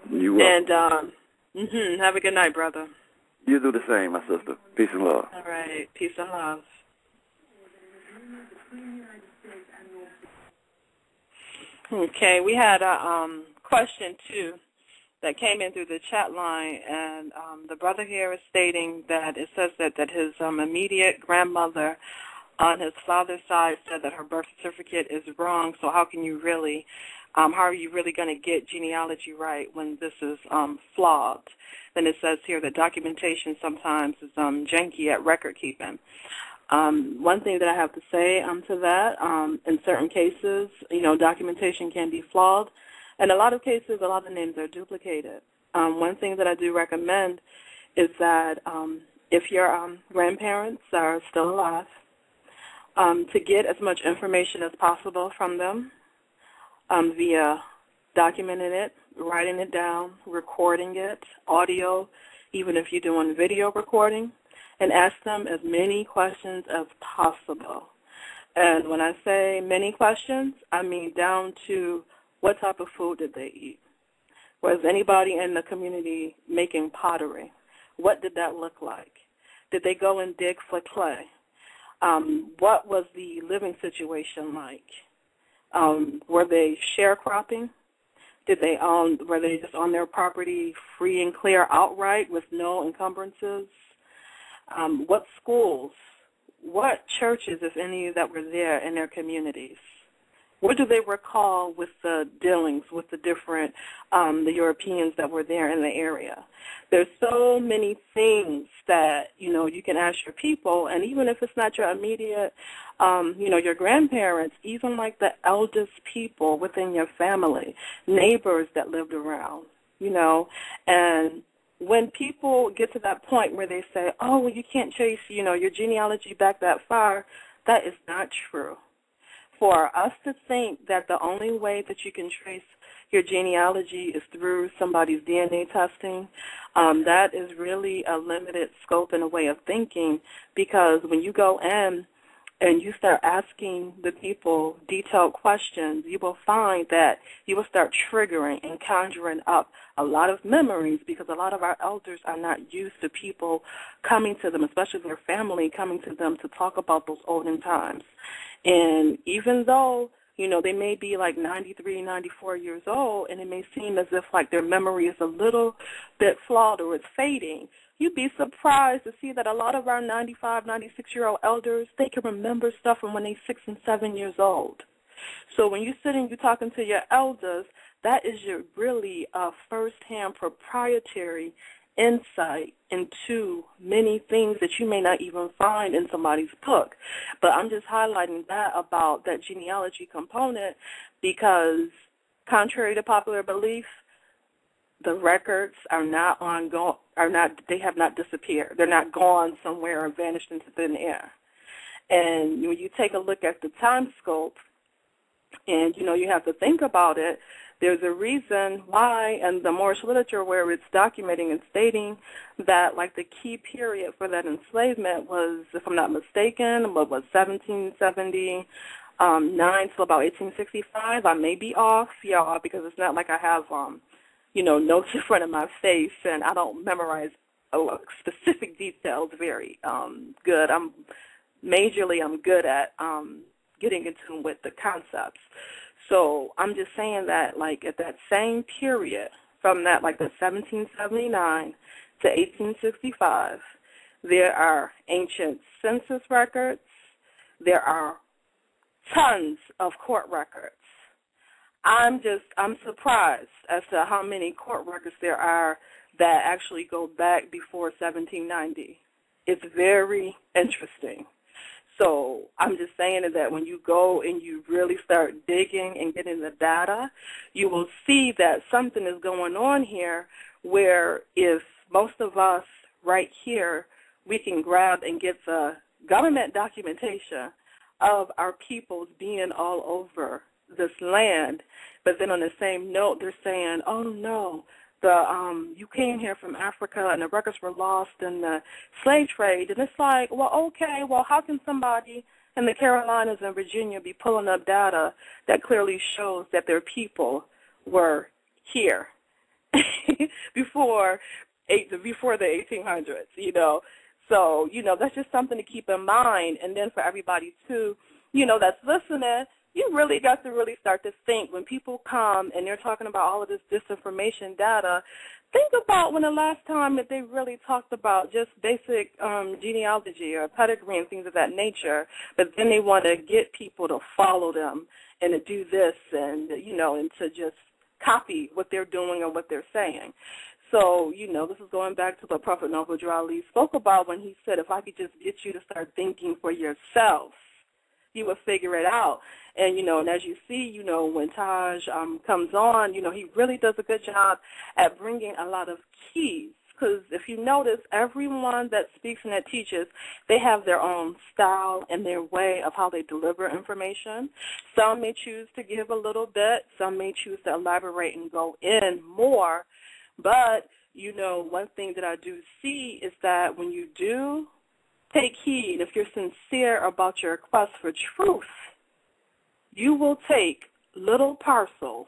You welcome. And have a good night, brother. You do the same, my sister. Peace and love. All right. Peace and love. Okay, we had a question, too, that came in through the chat line, and the brother here is stating that it says that his immediate grandmother on his father's side said that her birth certificate is wrong, so how can you really, how are you really going to get genealogy right when this is flawed? Then it says here that documentation sometimes is janky at record keeping. One thing that I have to say to that, in certain cases, documentation can be flawed. In a lot of cases, a lot of names are duplicated. One thing that I do recommend is that if your grandparents are still alive, to get as much information as possible from them via documenting it, writing it down, recording it, audio, even if you're doing video recording, and ask them as many questions as possible. And when I say many questions, I mean down to what type of food did they eat? Was anybody in the community making pottery? What did that look like? Did they go and dig for clay? What was the living situation like? Were they sharecropping? Were they just on their property free and clear outright with no encumbrances? What schools, what churches, if any, that were there in their communities? What do they recall with the dealings with the different, the Europeans that were there in the area? There's so many things that, you can ask your people, and even if it's not your immediate, your grandparents, even like the eldest people within your family, neighbors that lived around, and when people get to that point where they say, oh, well, you can't trace, your genealogy back that far, that is not true. For us to think that the only way that you can trace your genealogy is through somebody's DNA testing, that is really a limited scope and a way of thinking, because when you go in and you start asking the people detailed questions, you will find that you will start triggering and conjuring up a lot of memories, because a lot of our elders are not used to people coming to them, especially their family coming to them to talk about those olden times. And even though, they may be like 93, 94 years old, and it may seem as if like their memory is a little bit flawed or it's fading, you'd be surprised to see that a lot of our 95, 96-year-old elders, they can remember stuff from when they're 6 and 7 years old. So when you're sitting, you're talking to your elders, that is your really first-hand proprietary insight into many things that you may not even find in somebody's book. But I'm just highlighting that about that genealogy component because, contrary to popular belief, the records are not they have not disappeared. They're not gone somewhere or vanished into thin air. And when you take a look at the time scope, and, you have to think about it, there's a reason why, and the Moorish literature where it's documenting and stating that, like, the key period for that enslavement was, if I'm not mistaken, what was 1779 to about 1865. I may be off, y'all, because it's not like I have, notes in front of my face, and I don't memorize specific details very good. I'm good at getting in tune with the concepts. So I'm just saying that, like, at that same period, from that, like, the 1779 to 1865, there are ancient census records. There are tons of court records. I'm surprised as to how many court records there are that actually go back before 1790. It's very interesting. So I'm just saying that when you go and you really start digging and getting the data, you will see that something is going on here where if most of us right here, we can grab and get the government documentation of our peoples being all over this land, but then on the same note, they're saying, oh, no, you came here from Africa and the records were lost in the slave trade. And it's like, well, okay, well, how can somebody in the Carolinas and Virginia be pulling up data that clearly shows that their people were here before the 1800s, So, that's just something to keep in mind. And then for everybody, too, that's listening, you really got to really start to think when people come and they're talking about all of this disinformation data, think about when the last time that they really talked about just basic genealogy or pedigree and things of that nature, but then they want to get people to follow them and to do this and, and to just copy what they're doing or what they're saying. So, this is going back to what Prophet Noble Ali spoke about when he said, if I could just get you to start thinking for yourself, you will figure it out. And, and as you see, when Taj comes on, he really does a good job at bringing a lot of keys. Because if you notice, everyone that speaks and that teaches, they have their own style and their way of how they deliver information. Some may choose to give a little bit. Some may choose to elaborate and go in more. But, one thing that I do see is that when you do take heed, if you're sincere about your quest for truth, you will take little parcels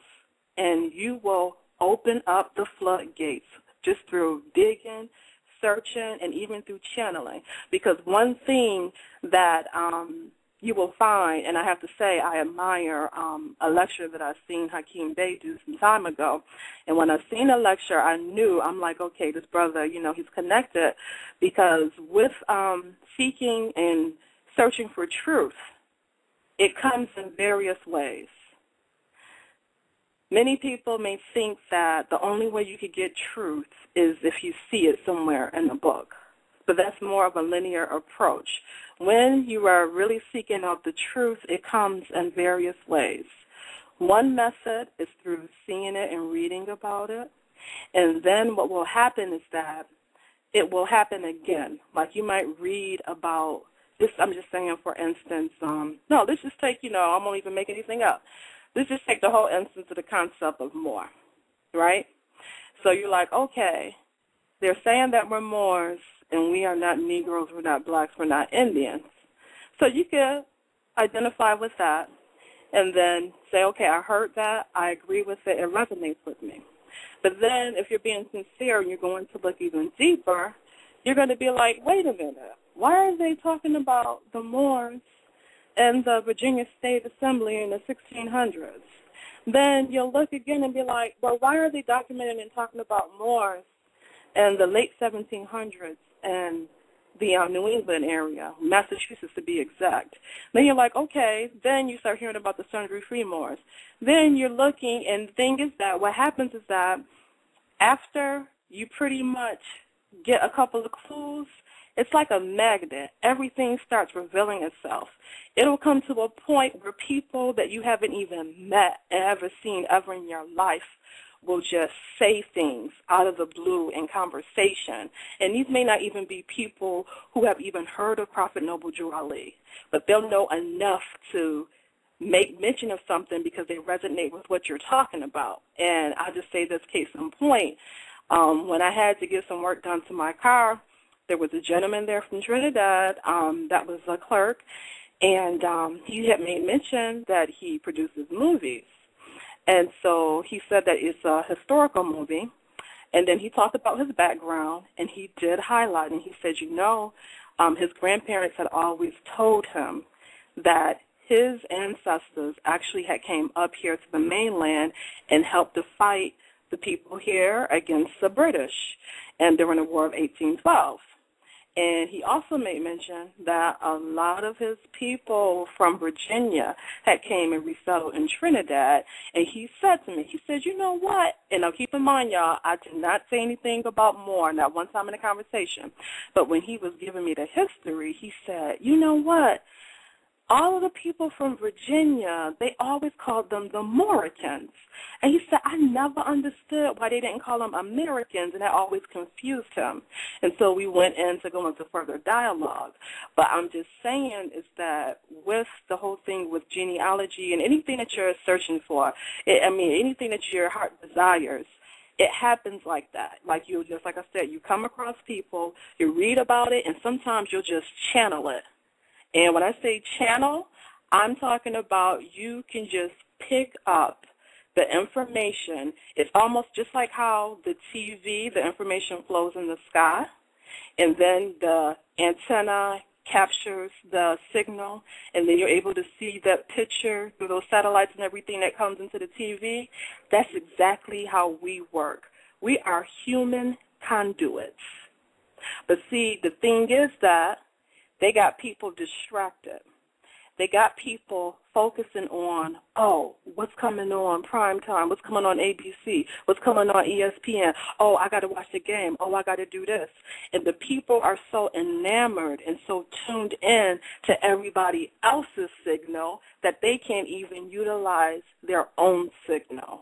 and you will open up the floodgates just through digging, searching, and even through channeling. Because one thing that you will find, and I have to say I admire a lecture that I've seen Hakeem Bey do some time ago. And when I've seen a lecture, I'm like, okay, this brother, he's connected, because with seeking and searching for truth, it comes in various ways. Many people may think that the only way you could get truth is if you see it somewhere in a book. But that's more of a linear approach. When you are really seeking out the truth, it comes in various ways. One method is through seeing it and reading about it. And then what will happen is that it will happen again. Like you might read about this, I'm just saying, for instance, let's just take, I won't even make anything up. Let's just take the whole instance of the concept of Moor, right? So you're like, okay, they're saying that we're Moors, and we are not Negroes, we're not blacks, we're not Indians. So you can identify with that and then say, okay, I heard that, I agree with it, it resonates with me. But then if you're being sincere and you're going to look even deeper, you're going to be like, wait a minute, why are they talking about the Moors and the Virginia State Assembly in the 1600s? Then you'll look again and be like, well, why are they documenting and talking about Moors in the late 1700s and the New England area, Massachusetts to be exact? Then you're like, okay, then you start hearing about the Sundry Free Moors. Then you're looking, and the thing is that what happens is that after you pretty much get a couple of clues, it's like a magnet. Everything starts revealing itself. It'll come to a point where people that you haven't even met and ever seen ever in your life will just say things out of the blue in conversation. And these may not even be people who have even heard of Prophet Noble Drew Ali, but they'll know enough to make mention of something because they resonate with what you're talking about. And I'll just say this case in point. When I had to get some work done to my car, there was a gentleman there from Trinidad that was a clerk, and he had made mention that he produces movies. And so he said that it's a historical movie, and then he talked about his background, and he did highlight, and he said, his grandparents had always told him that his ancestors actually had came up here to the mainland and helped to fight the people here against the British, and during the War of 1812. And he also made mention that a lot of his people from Virginia had came and resettled in Trinidad. And he said to me, he said, you know what? And now keep in mind, y'all, I did not say anything about Moore, not one time in the conversation. But when he was giving me the history, he said, you know what? All of the people from Virginia, they always called them the Mauritans. And he said, I never understood why they didn't call them Americans, and that always confused him. And so we went in to go into further dialogue. But I'm just saying is that with the whole thing with genealogy and anything that you're searching for, anything that your heart desires, it happens like that. Like I said, you come across people, you read about it, and sometimes you'll just channel it. And when I say channel, I'm talking about you can just pick up the information. It's almost just like how the TV, the information flows in the sky, and then the antenna captures the signal, and then you're able to see that picture through those satellites and everything that comes into the TV. That's exactly how we work. We are human conduits. But see, the thing is that they got people distracted. They got people focusing on, what's coming on prime time? What's coming on ABC? What's coming on ESPN? Oh, I got to watch the game. Oh, I got to do this. And the people are so enamored and so tuned in to everybody else's signal that they can't even utilize their own signal.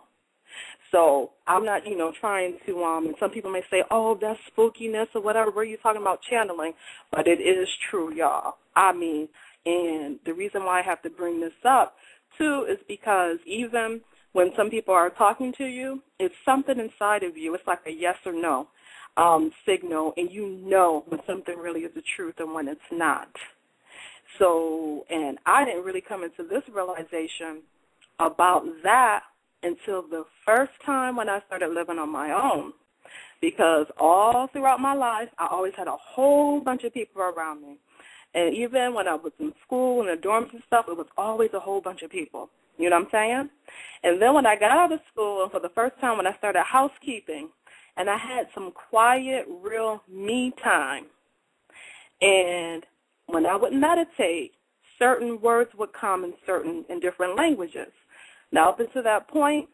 So I'm not, trying to, and some people may say, oh, that's spookiness or whatever, where you talking about channeling, but it is true, y'all. And the reason why I have to bring this up, too, is because even when some people are talking to you, it's something inside of you. It's like a yes or no signal, and you know when something really is the truth and when it's not. So, and I didn't really come into this realization about that until the first time when I started living on my own, because all throughout my life, I always had a whole bunch of people around me. And even when I was in school and the dorms and stuff, it was always a whole bunch of people. You know what I'm saying? And then when I got out of school, and for the first time when I started housekeeping, and I had some quiet, real me time, and when I would meditate, certain words would come in different languages. Now, up until that point,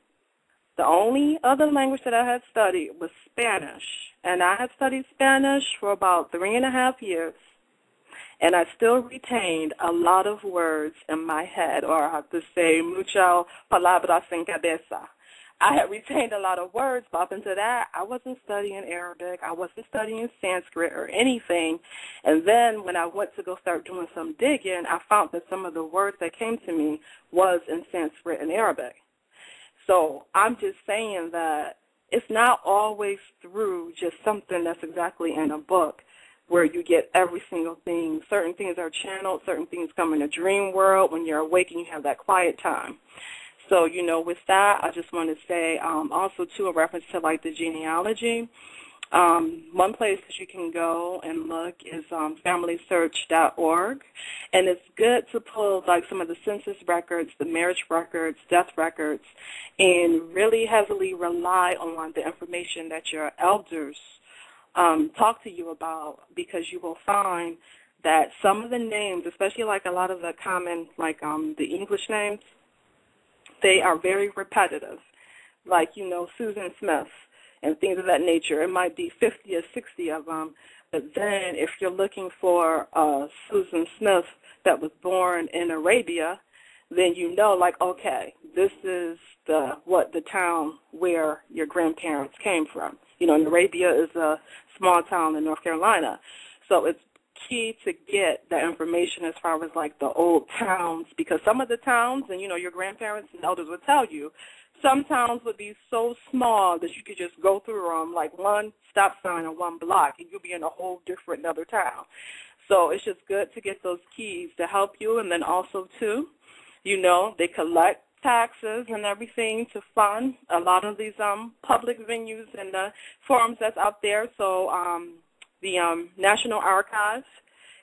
the only other language that I had studied was Spanish. And I had studied Spanish for about 3.5 years. And I still retained a lot of words in my head, or I have to say, muchas palabras en cabeza. I had retained a lot of words, but up until that, I wasn't studying Arabic. I wasn't studying Sanskrit or anything. And then when I went to go start doing some digging, I found that some of the words that came to me was in Sanskrit and Arabic. So I'm just saying that it's not always through just something that's exactly in a book where you get every single thing. Certain things are channeled. Certain things come in a dream world. When you're awake and you have that quiet time. So, with that, I just want to say also, too, a reference to, like, the genealogy. One place that you can go and look is FamilySearch.org. And it's good to pull, like, some of the census records, the marriage records, death records, and really heavily rely on the information that your elders talk to you about, because you will find that some of the names, especially, like, a lot of the common, like, the English names, they are very repetitive, like, Susan Smith and things of that nature. It might be 50 or 60 of them, but then if you're looking for Susan Smith that was born in Arabia, then you know, like, okay, this is the town where your grandparents came from. You know, and Arabia is a small town in North Carolina. So it's key to get that information as far as, like, the old towns, because some of the towns, and, you know, your grandparents and elders will tell you, some towns would be so small that you could just go through them like one stop sign or one block, and you'll be in a whole different another town. So it's just good to get those keys to help you. And then also, too, you know, they collect taxes and everything to fund a lot of these public venues and the forums that's out there. So the National Archives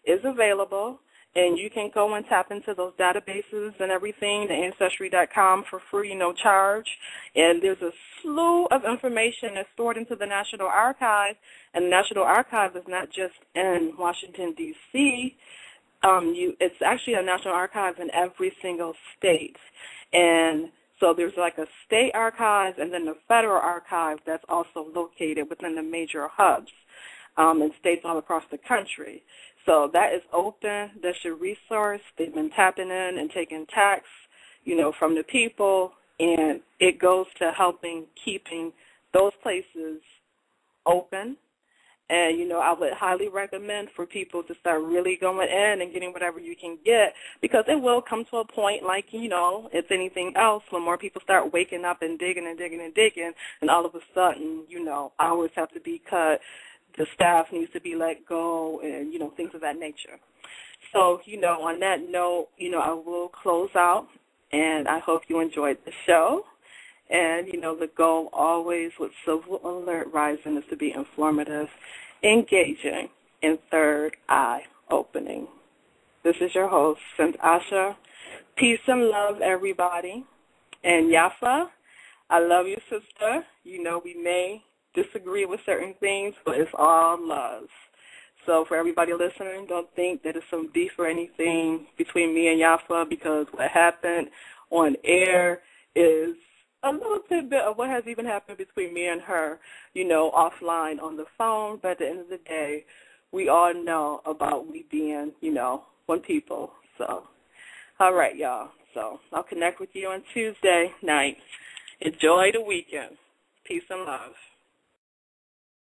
is available, and you can go and tap into those databases and everything, the Ancestry.com, for free, no charge. And there's a slew of information that's stored into the National Archive, and the National Archive is not just in Washington, D.C. It's actually a National Archive in every single state. And so there's like a state archive and then the federal archive that's also located within the major hubs in states all across the country. So that is open. That's your resource. They've been tapping in and taking tax, you know, from the people, and it goes to helping keeping those places open. And, you know, I would highly recommend for people to start really going in and getting whatever you can get, because it will come to a point like, you know, it's anything else, when more people start waking up and digging and digging and digging, and all of a sudden, you know, hours have to be cut, the staff needs to be let go, and, you know, things of that nature. So, you know, on that note, you know, I will close out, and I hope you enjoyed the show. And, you know, the goal always with Civil Alert Rising is to be informative, engaging, and third eye opening. This is your host, St. Asha. Peace and love, everybody. And Yaffa, I love you, sister. You know, we may disagree with certain things, but it's all love. So for everybody listening, don't think that it's some beef or anything between me and Yaffa, because what happened on air is a little tidbit of what has even happened between me and her, you know, offline on the phone. But at the end of the day, we all know about we being, you know, one people. So, all right, y'all. So I'll connect with you on Tuesday night. Enjoy the weekend. Peace and love.